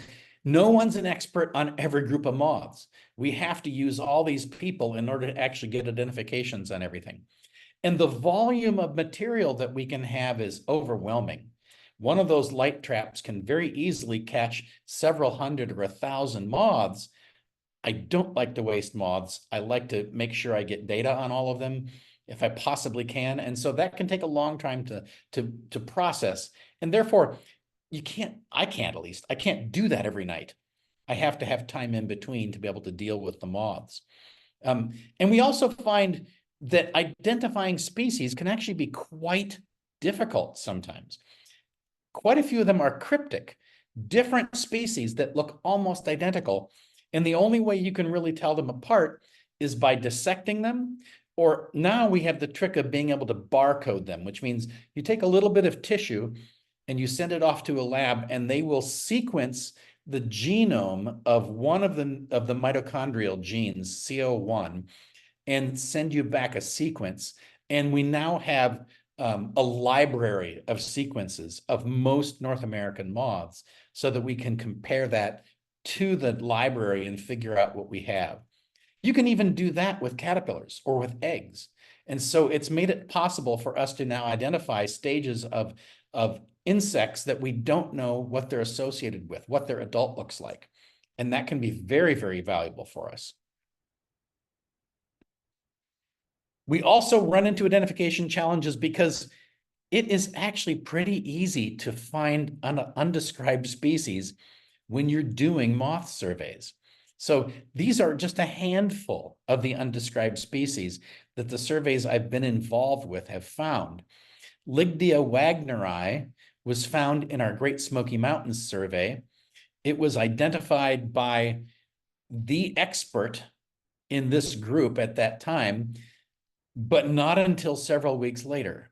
no one's an expert on every group of moths. We have to use all these people in order to actually get identifications on everything. And the volume of material that we can have is overwhelming. One of those light traps can very easily catch several hundred or 1,000 moths. I don't like to waste moths. I like to make sure I get data on all of them if I possibly can. And so that can take a long time to process. And therefore, I can't do that every night. I have to have time in between to be able to deal with the moths. And we also find that identifying species can actually be quite difficult sometimes. Quite a few of them are cryptic, different species that look almost identical. And the only way you can really tell them apart is by dissecting them. Or now we have the trick of being able to barcode them, which means you take a little bit of tissue and you send it off to a lab and they will sequence the genome of one of the mitochondrial genes, CO1, and send you back a sequence. And we now have a library of sequences of most North American moths so that we can compare that to the library and figure out what we have. You can even do that with caterpillars or with eggs. And so it's made it possible for us to now identify stages of insects that we don't know what they're associated with, what their adult looks like. And that can be very, very valuable for us. We also run into identification challenges because it is actually pretty easy to find an undescribed species when you're doing moth surveys. So these are just a handful of the undescribed species that the surveys I've been involved with have found. Ligdia wagneri was found in our Great Smoky Mountains survey. It was identified by the expert in this group at that time, but not until several weeks later.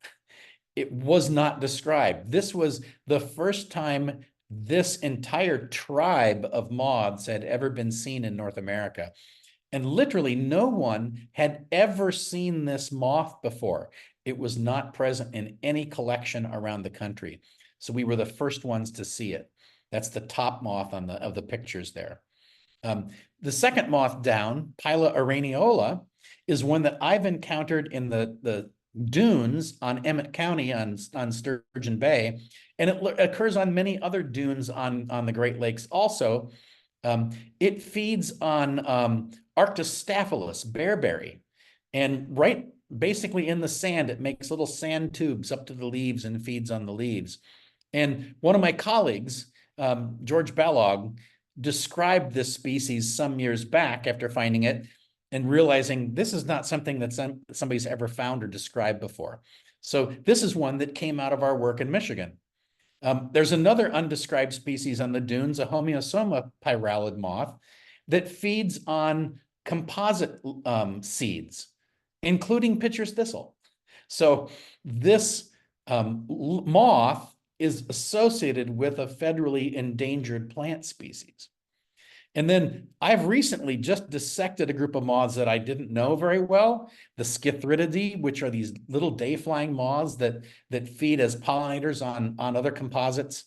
It was not described. This was the first time this entire tribe of moths had ever been seen in North America. And literally no one had ever seen this moth before. It was not present in any collection around the country. So we were the first ones to see it. That's the top moth on of the pictures there. The second moth down, Pila araneola, is one that I've encountered in the dunes on Emmett County on Sturgeon Bay, and it occurs on many other dunes on the Great Lakes also. It feeds on Arctostaphylos, bearberry, and right basically in the sand, it makes little sand tubes up to the leaves and feeds on the leaves. And one of my colleagues, George Ballog, described this species some years back after finding it and realizing this is not something that somebody's ever found or described before. So this is one that came out of our work in Michigan. There's another undescribed species on the dunes, a Homeosoma pyralid moth, that feeds on composite seeds, including pitcher's thistle. So this moth is associated with a federally endangered plant species. And then I've recently just dissected a group of moths that I didn't know very well, the Schithrididae, which are these little day-flying moths that feed as pollinators on other composites.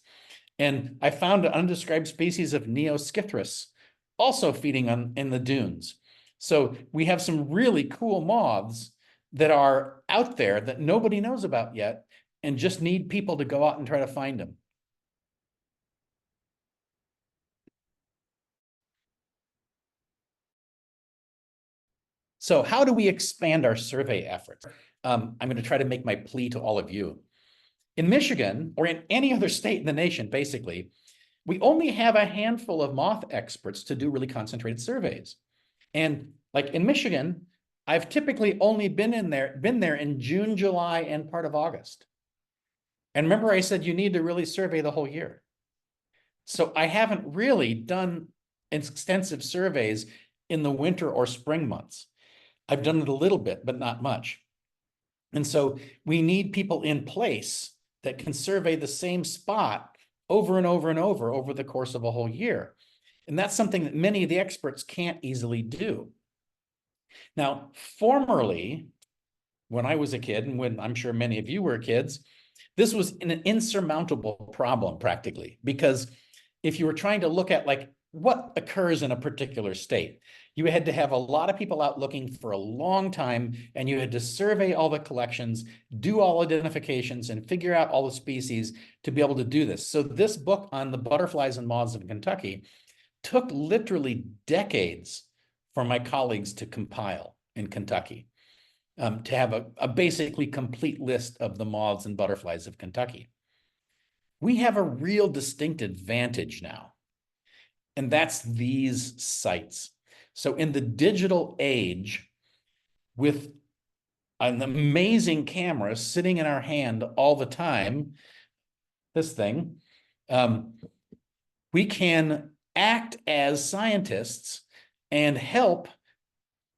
And I found an undescribed species of Neoscythrus also feeding in the dunes. So we have some really cool moths that are out there that nobody knows about yet and just need people to go out and try to find them. So how do we expand our survey efforts? I'm going to try to make my plea to all of you. In Michigan, or in any other state in the nation, basically, we only have a handful of moth experts to do really concentrated surveys. And like in Michigan, I've typically only been there in June, July, and part of August. And remember I said you need to really survey the whole year. So I haven't really done extensive surveys in the winter or spring months. I've done it a little bit, but not much. And so we need people in place that can survey the same spot over and over and over the course of a whole year. And that's something that many of the experts can't easily do. Now, formerly, when I was a kid, and when I'm sure many of you were kids, this was an insurmountable problem practically, because if you were trying to look at like what occurs in a particular state, you had to have a lot of people out looking for a long time, and you had to survey all the collections, do all identifications, and figure out all the species to be able to do this. So this book on the butterflies and moths of Kentucky took literally decades for my colleagues to compile in Kentucky, to have a basically complete list of the moths and butterflies of Kentucky. We have a real distinct advantage now, and that's these sites. So in the digital age, with an amazing camera sitting in our hand all the time, this thing, we can act as scientists and help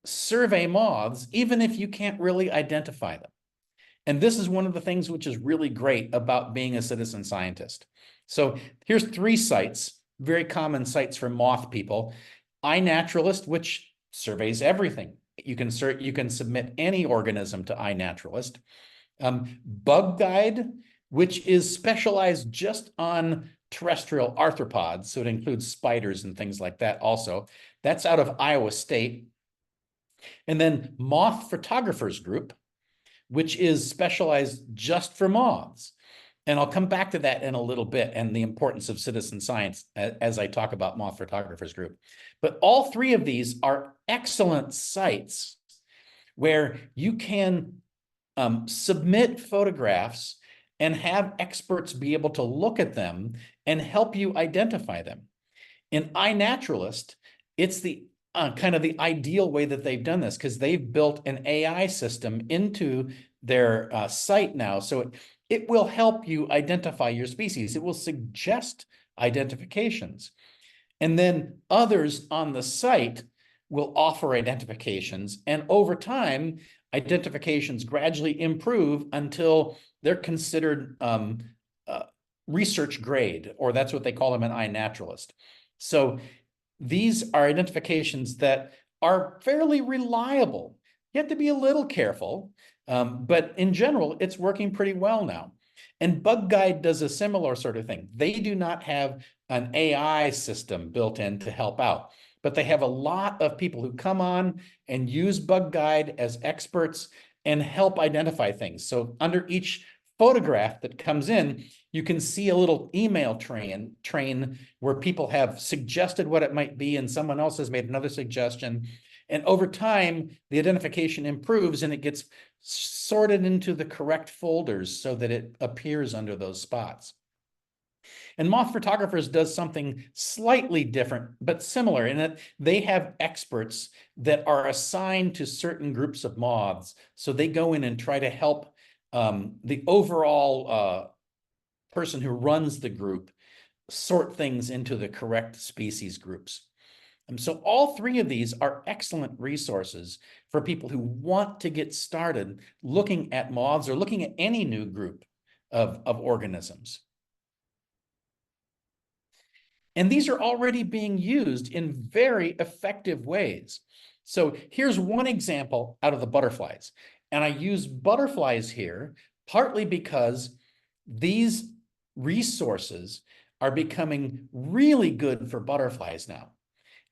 survey moths, even if you can't really identify them. And this is one of the things which is really great about being a citizen scientist. So here's 3 sites, very common sites for moth people. iNaturalist, which surveys everything. You can submit any organism to iNaturalist. Bug Guide, which is specialized just on terrestrial arthropods, so it includes spiders and things like that also. That's out of Iowa State. And then Moth Photographers Group, which is specialized just for moths. And I'll come back to that in a little bit and the importance of citizen science as I talk about Moth Photographers Group. But all 3 of these are excellent sites where you can submit photographs and have experts be able to look at them and help you identify them. In iNaturalist, it's the kind of the ideal way that they've done this, because they've built an AI system into their site now. So it will help you identify your species. It will suggest identifications. And then others on the site will offer identifications. And over time, identifications gradually improve until they're considered research grade, or that's what they call them in iNaturalist. So these are identifications that are fairly reliable. You have to be a little careful, but in general, it's working pretty well now. And Bug Guide does a similar sort of thing. They do not have an AI system built in to help out, but they have a lot of people who come on and use Bug Guide as experts and help identify things. So under each photograph that comes in, you can see a little email train where people have suggested what it might be, and someone else has made another suggestion. And over time, the identification improves and it gets sorted into the correct folders so that it appears under those spots. And Moth Photographers does something slightly different, but similar in that they have experts that are assigned to certain groups of moths. So they go in and try to help the overall person who runs the group sort things into the correct species groups. And so all three of these are excellent resources for people who want to get started looking at moths or looking at any new group of organisms. And these are already being used in very effective ways. So here's one example out of the butterflies. And I use butterflies here partly because these resources are becoming really good for butterflies now.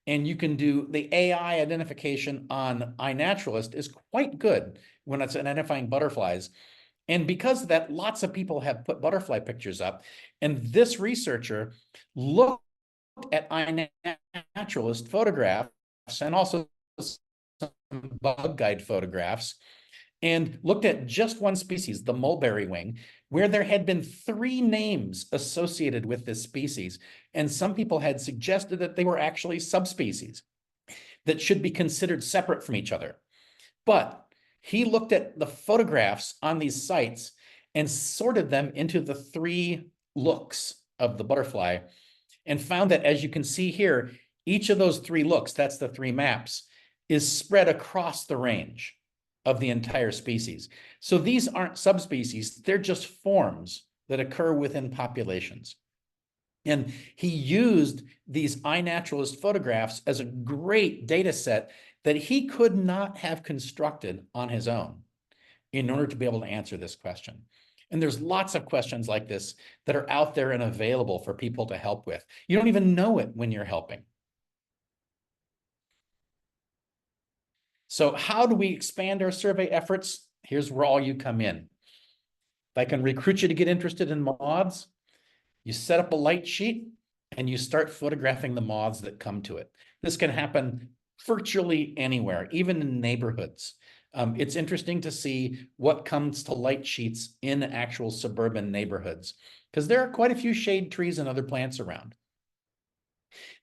And you can do the AI identification on iNaturalist is quite good when it's identifying butterflies. And because of that, lots of people have put butterfly pictures up. And this researcher looked at iNaturalist photographs and also some Bug Guide photographs and looked at just one species, the mulberry wing, where there had been 3 names associated with this species. And some people had suggested that they were actually subspecies that should be considered separate from each other. But he looked at the photographs on these sites and sorted them into the 3 looks of the butterfly and found that, as you can see here, each of those 3 looks, that's the 3 maps, is spread across the range of the entire species. So these aren't subspecies, they're just forms that occur within populations. And he used these iNaturalist photographs as a great data set that he could not have constructed on his own in order to be able to answer this question. And there's lots of questions like this that are out there and available for people to help with. You don't even know it when you're helping. So how do we expand our survey efforts? Here's where all you come in. If I can recruit you to get interested in moths, you set up a light sheet and you start photographing the moths that come to it. This can happen virtually anywhere, even in neighborhoods. It's interesting to see what comes to light sheets in actual suburban neighborhoods, because there are quite a few shade trees and other plants around.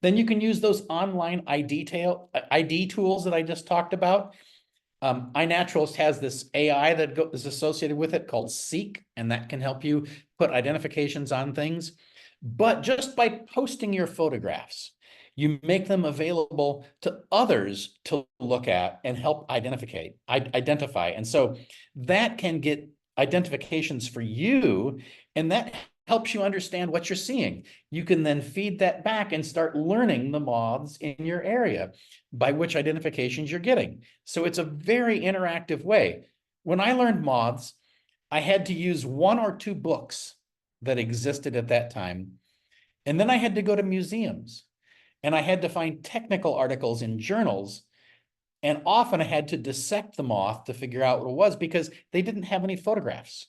Then you can use those online ID tools that I just talked about. iNaturalist has this AI that is associated with it called Seek, and that can help you put identifications on things. But just by posting your photographs, you make them available to others to look at and help identify. And so that can get identifications for you, and that helps you understand what you're seeing. You can then feed that back and start learning the moths in your area by which identifications you're getting. So it's a very interactive way. When I learned moths, I had to use 1 or 2 books that existed at that time. And then I had to go to museums and I had to find technical articles in journals. And often I had to dissect the moth to figure out what it was because they didn't have any photographs.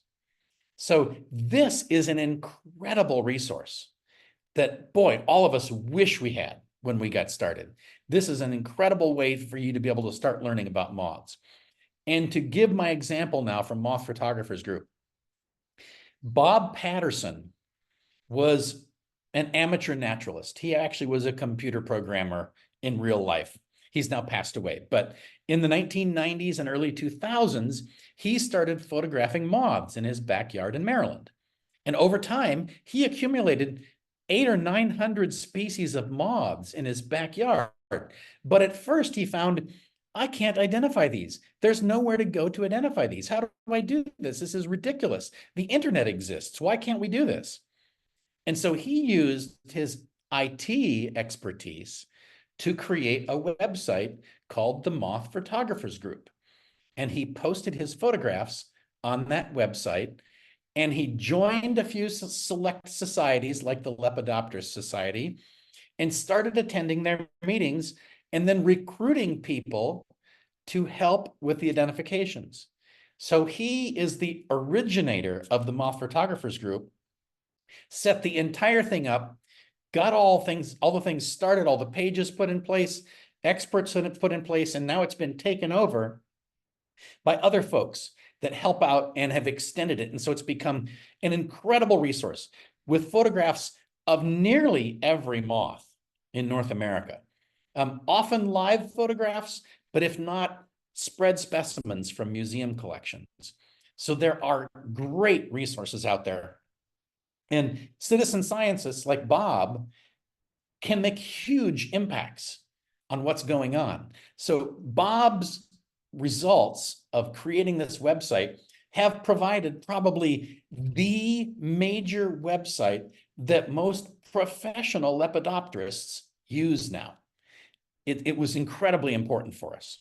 So this is an incredible resource that, boy, all of us wish we had when we got started. This is an incredible way for you to be able to start learning about moths. And to give my example now from Moth Photographers Group, Bob Patterson was an amateur naturalist. He actually was a computer programmer in real life. He's now passed away. But in the 1990s and early 2000s, he started photographing moths in his backyard in Maryland. And over time, he accumulated 800 or 900 species of moths in his backyard. But at first he found, I can't identify these. There's nowhere to go to identify these. How do I do this? This is ridiculous. The internet exists. Why can't we do this? And so he used his IT expertise to create a website called the Moth Photographers Group. And he posted his photographs on that website. And he joined a few select societies like the Lepidopterist Society and started attending their meetings and then recruiting people to help with the identifications. So he is the originator of the Moth Photographers Group, set the entire thing up, got all the things started, all the pages put in place, experts put in place, and now it's been taken over by other folks that help out and have extended it. And so it's become an incredible resource with photographs of nearly every moth in North America. Often live photographs, but if not, spread specimens from museum collections. So there are great resources out there. And citizen scientists like Bob can make huge impacts on what's going on. So Bob's results of creating this website have provided probably the major website that most professional lepidopterists use now. It was incredibly important for us.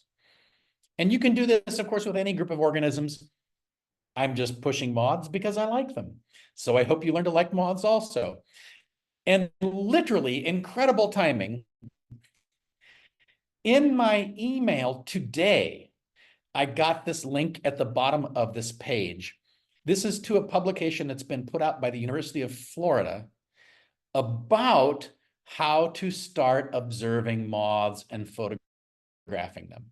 And you can do this, of course, with any group of organisms. I'm just pushing moths because I like them. So I hope you learn to like moths also. And literally incredible timing. In my email today, I got this link at the bottom of this page. This is to a publication that's been put out by the University of Florida about how to start observing moths and photographing them.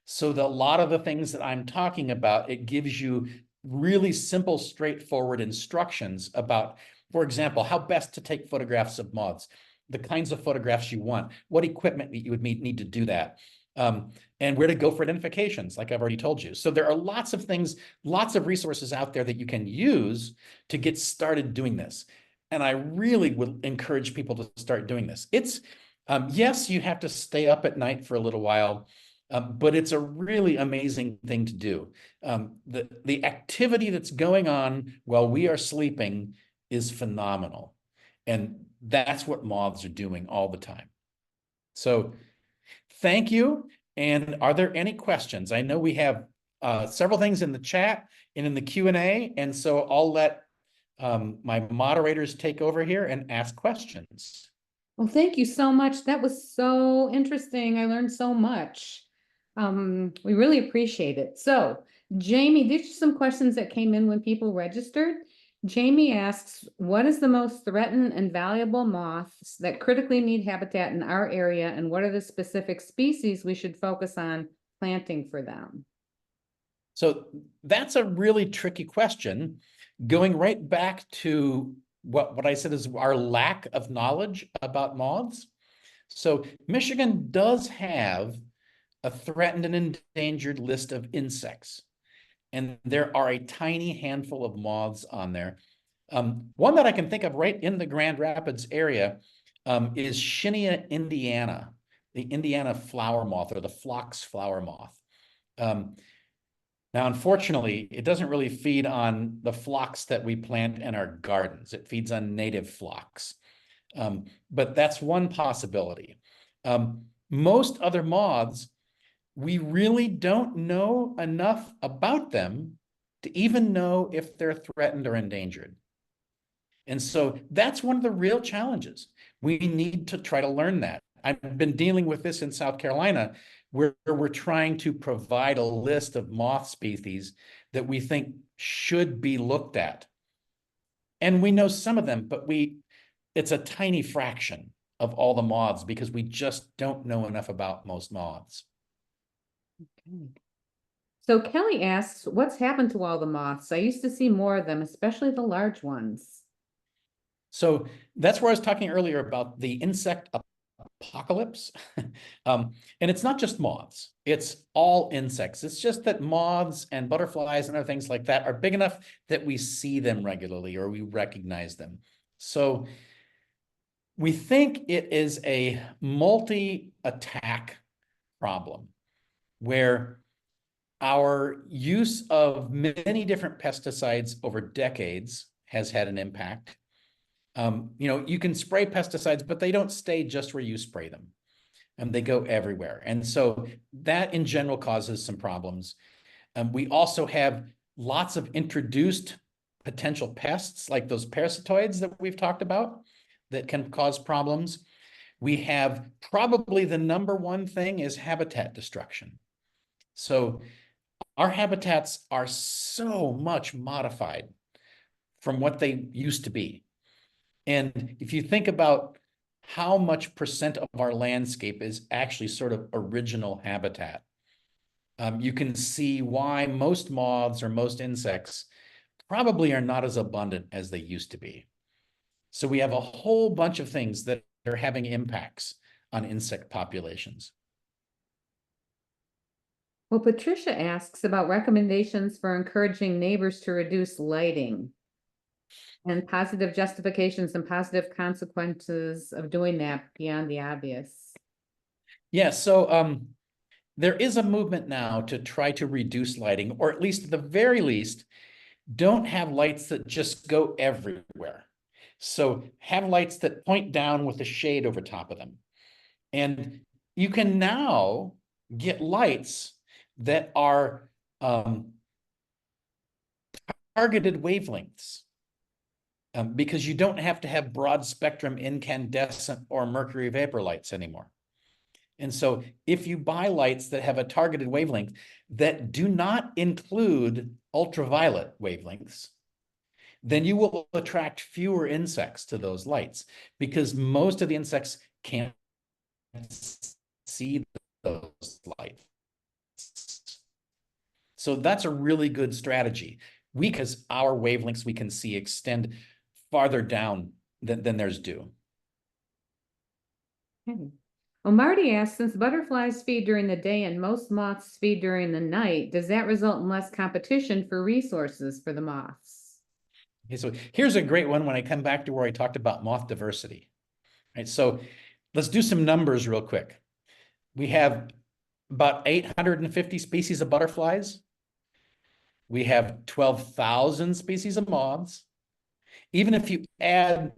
So that a lot of the things that I'm talking about, it gives you really simple, straightforward instructions about, for example, how best to take photographs of moths, the kinds of photographs you want, what equipment you would need to do that, and where to go for identifications, like I've already told you. So there are lots of things, lots of resources out there that you can use to get started doing this. And I really would encourage people to start doing this. It's, yes, you have to stay up at night for a little while, but it's a really amazing thing to do. The activity that's going on while we are sleeping is phenomenal. And that's what moths are doing all the time. So thank you. And are there any questions? I know we have several things in the chat and in the Q&A. And so I'll let my moderators take over here and ask questions. Well, thank you so much. That was so interesting. I learned so much. We really appreciate it. So, Jamie, these are some questions that came in when people registered. Jamie asks, what is the most threatened and valuable moths that critically need habitat in our area, and what are the specific species we should focus on planting for them? So that's a really tricky question, going right back to what I said is our lack of knowledge about moths. So Michigan does have a threatened and endangered list of insects, and there are a tiny handful of moths on there. One that I can think of right in the Grand Rapids area is Shinia indiana, the Indiana flower moth, or the phlox flower moth. Now, unfortunately, it doesn't really feed on the phlox that we plant in our gardens. It feeds on native phlox. But that's one possibility. Most other moths, we really don't know enough about them to even know if they're threatened or endangered. And so that's one of the real challenges. We need to try to learn that. I've been dealing with this in South Carolina, where we're trying to provide a list of moth species that we think should be looked at. And we know some of them, but it's a tiny fraction of all the moths because we just don't know enough about most moths. Okay. So Kelly asks, what's happened to all the moths? I used to see more of them, especially the large ones. So that's where I was talking earlier about the insect apocalypse. And it's not just moths, it's all insects. It's just that moths and butterflies and other things like that are big enough that we see them regularly or we recognize them. So we think it is a multi-attack problem where our use of many different pesticides over decades has had an impact. You can spray pesticides, but they don't stay just where you spray them, and they go everywhere. And so that in general causes some problems. We also have lots of introduced potential pests, like those parasitoids that we've talked about, that can cause problems. We have probably the number one thing is habitat destruction. So our habitats are so much modified from what they used to be. And if you think about how much percent of our landscape is actually sort of original habitat, you can see why most moths or most insects probably are not as abundant as they used to be. So we have a whole bunch of things that are having impacts on insect populations. Well, Patricia asks about recommendations for encouraging neighbors to reduce lighting and positive justifications and positive consequences of doing that beyond the obvious. Yeah, so there is a movement now to try to reduce lighting, or at least at the very least, don't have lights that just go everywhere. So have lights that point down with a shade over top of them. And you can now get lights that are targeted wavelengths, because you don't have to have broad spectrum incandescent or mercury vapor lights anymore. And so if you buy lights that have a targeted wavelength that do not include ultraviolet wavelengths, then you will attract fewer insects to those lights, because most of the insects can't see those lights. So that's a really good strategy. Because our wavelengths we can see extend farther down than theirs do. Okay. Well, Marty asks, since butterflies feed during the day and most moths feed during the night, does that result in less competition for resources for the moths? Okay, so here's a great one when I come back to where I talked about moth diversity. Right, so let's do some numbers real quick. We have about 850 species of butterflies. We have 12,000 species of moths. Even if you add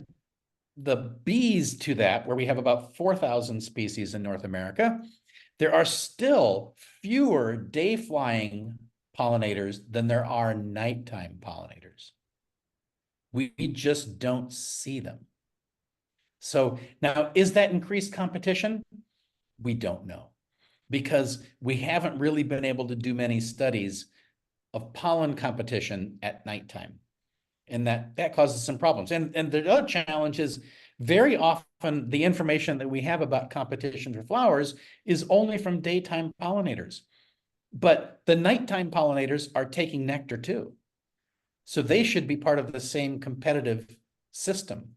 the bees to that, where we have about 4,000 species in North America, there are still fewer day-flying pollinators than there are nighttime pollinators. We just don't see them. So now, is that increased competition? We don't know, because we haven't really been able to do many studies of pollen competition at nighttime. And that causes some problems. And the other challenge is, very often the information that we have about competition for flowers is only from daytime pollinators. But the nighttime pollinators are taking nectar too. So they should be part of the same competitive system.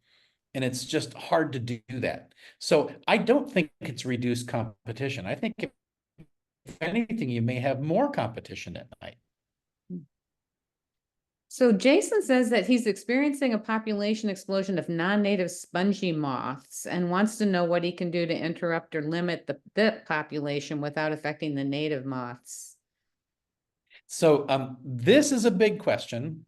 And it's just hard to do that. So I don't think it's reduced competition. I think if anything, you may have more competition at night. So Jason says that he's experiencing a population explosion of non-native spongy moths and wants to know what he can do to interrupt or limit the population without affecting the native moths. So this is a big question.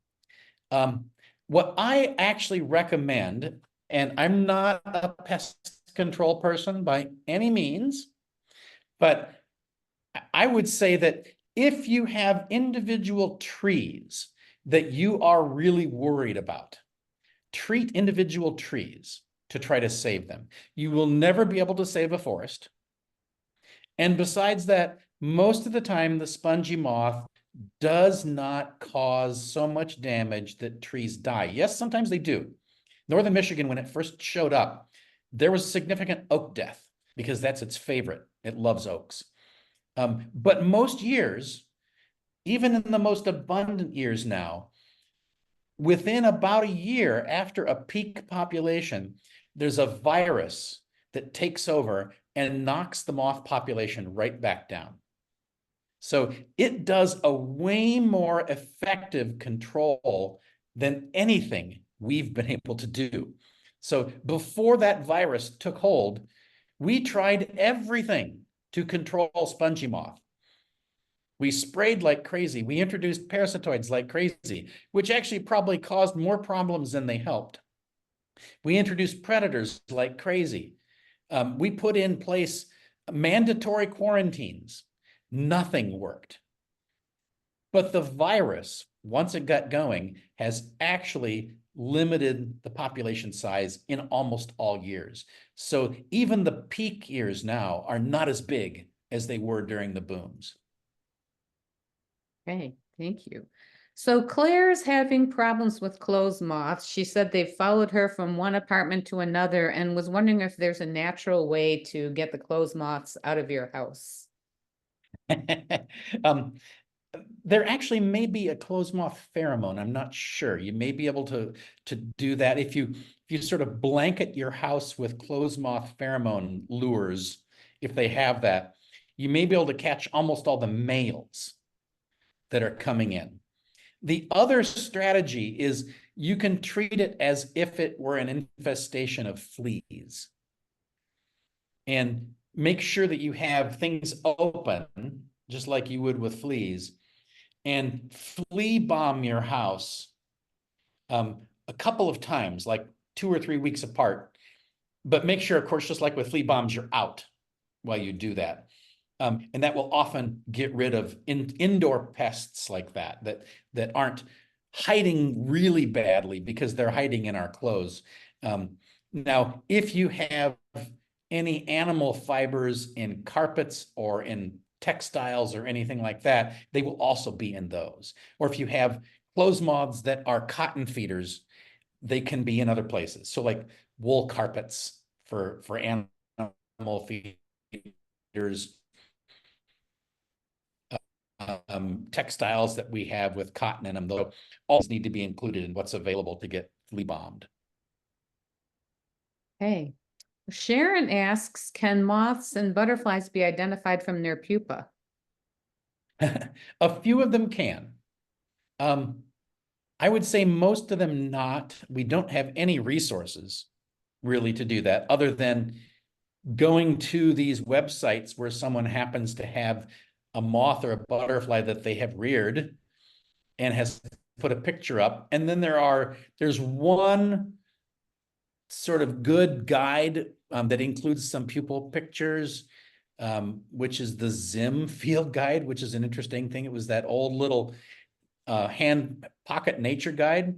What I actually recommend, and I'm not a pest control person by any means, but I would say that if you have individual trees that you are really worried about, treat individual trees to try to save them. You will never be able to save a forest. And besides that, most of the time, the spongy moth does not cause so much damage that trees die. Yes, sometimes they do. Northern Michigan, when it first showed up, there was significant oak death because that's its favorite. It loves oaks. But most years, even in the most abundant years now, within about a year after a peak population, there's a virus that takes over and knocks the moth population right back down. So it does a way more effective control than anything we've been able to do. So before that virus took hold, we tried everything to control spongy moth. We sprayed like crazy. We introduced parasitoids like crazy, which actually probably caused more problems than they helped. We introduced predators like crazy. We put in place mandatory quarantines. Nothing worked. But the virus, once it got going, has actually limited the population size in almost all years. So even the peak years now are not as big as they were during the booms. Okay, thank you. So Claire's having problems with clothes moths. She said they followed her from one apartment to another and was wondering if there's a natural way to get the clothes moths out of your house. um, there actually may be a clothes moth pheromone. I'm not sure. You may be able to do that if you sort of blanket your house with clothes moth pheromone lures. If they have that, you may be able to catch almost all the males that are coming in. The other strategy is you can treat it as if it were an infestation of fleas, and make sure that you have things open, just like you would with fleas, and flea bomb your house a couple of times, like 2 or 3 weeks apart. But make sure, of course, just like with flea bombs, you're out while you do that. And that will often get rid of indoor pests like that aren't hiding really badly because they're hiding in our clothes. Now, if you have any animal fibers in carpets or in textiles or anything like that, they will also be in those. Or if you have clothes moths that are cotton feeders, they can be in other places. So like wool carpets for animal feeders, textiles that we have with cotton in them, though, all need to be included in what's available to get flea bombed. Hey, Sharon asks, can moths and butterflies be identified from their pupa? A few of them can. I would say most of them not. We don't have any resources really to do that other than going to these websites where someone happens to have a moth or a butterfly that they have reared and has put a picture up. And then there's one sort of good guide that includes some pupil pictures, which is the Zim field guide, which is an interesting thing. It was that old little hand pocket nature guide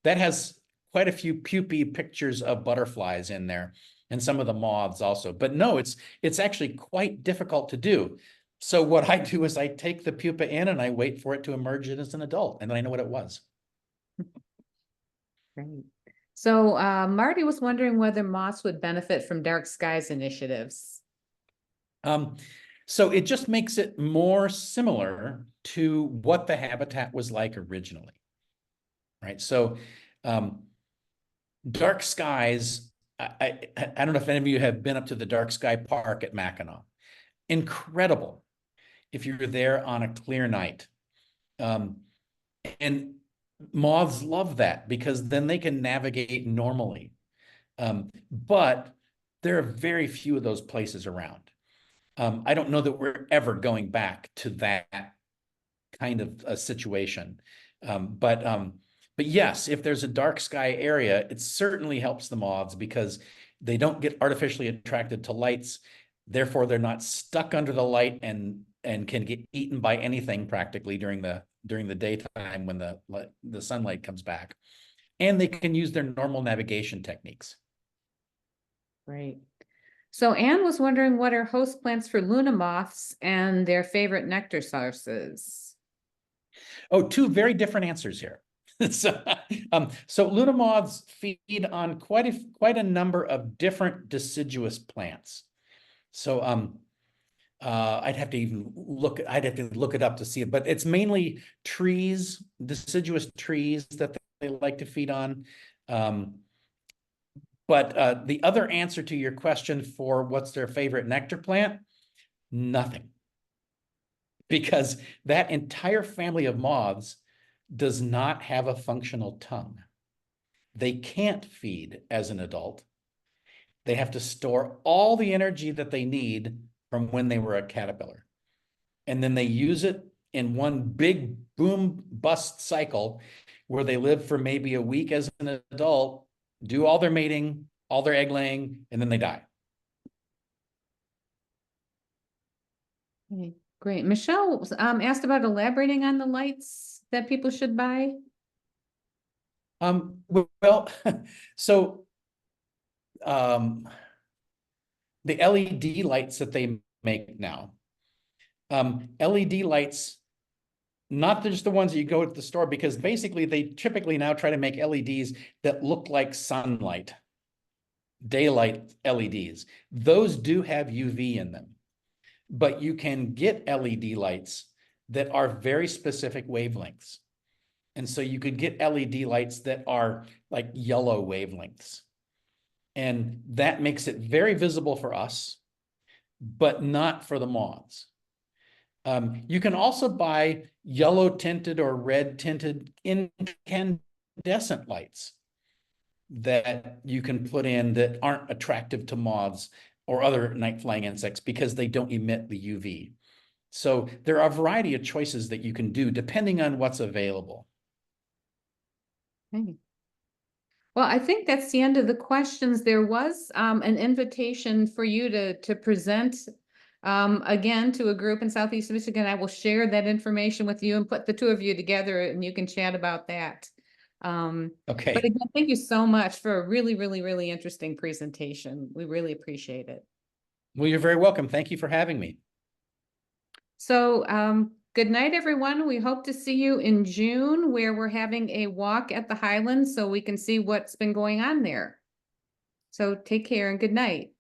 that has quite a few pupae pictures of butterflies in there, and some of the moths also. But no, it's actually quite difficult to do. So what I do is I take the pupa in and I wait for it to emerge as an adult, and then I know what it was. Great. So Marty was wondering whether moths would benefit from dark skies initiatives. So it just makes it more similar to what the habitat was like originally, right? So dark skies, I don't know if any of you have been up to the Dark Sky Park at Mackinac. Incredible if you're there on a clear night. And moths love that because then they can navigate normally. But there are very few of those places around. I don't know that we're ever going back to that kind of a situation. But yes, if there's a dark sky area, it certainly helps the moths because they don't get artificially attracted to lights. Therefore, they're not stuck under the light and can get eaten by anything practically during the daytime when the sunlight comes back. And they can use their normal navigation techniques. Right. So Anne was wondering what are host plants for Luna moths and their favorite nectar sources. Oh, two very different answers here. So Luna moths feed on quite a number of different deciduous plants. So I'd have to look it up to see it, but it's mainly trees, deciduous trees that they like to feed on. But the other answer to your question for what's their favorite nectar plant, nothing. Because that entire family of moths does not have a functional tongue. They can't feed as an adult. They have to store all the energy that they need from when they were a caterpillar. And then they use it in one big boom bust cycle where they live for maybe a week as an adult do all their mating, all their egg laying, and then they die. Okay, great. Michelle asked about elaborating on the lights that people should buy. Well, so the LED lights that they make now, LED lights, not just the ones that you go to the store, because basically they typically now try to make LEDs that look like sunlight, daylight LEDs. Those do have UV in them, but you can get LED lights that are very specific wavelengths. And so you could get LED lights that are like yellow wavelengths. And that makes it very visible for us, but not for the moths. You can also buy yellow tinted or red tinted incandescent lights that you can put in that aren't attractive to moths or other night flying insects because they don't emit the UV. So there are a variety of choices that you can do depending on what's available. Okay. Well, I think that's the end of the questions. There was an invitation for you to present again to a group in Southeast Michigan. I will share that information with you and put the two of you together and you can chat about that. But Okay. again, thank you so much for a really, really, really interesting presentation. We really appreciate it. Well, you're very welcome. Thank you for having me. So good night, everyone. We hope to see you in June where we're having a walk at the Highlands so we can see what's been going on there. So take care and good night.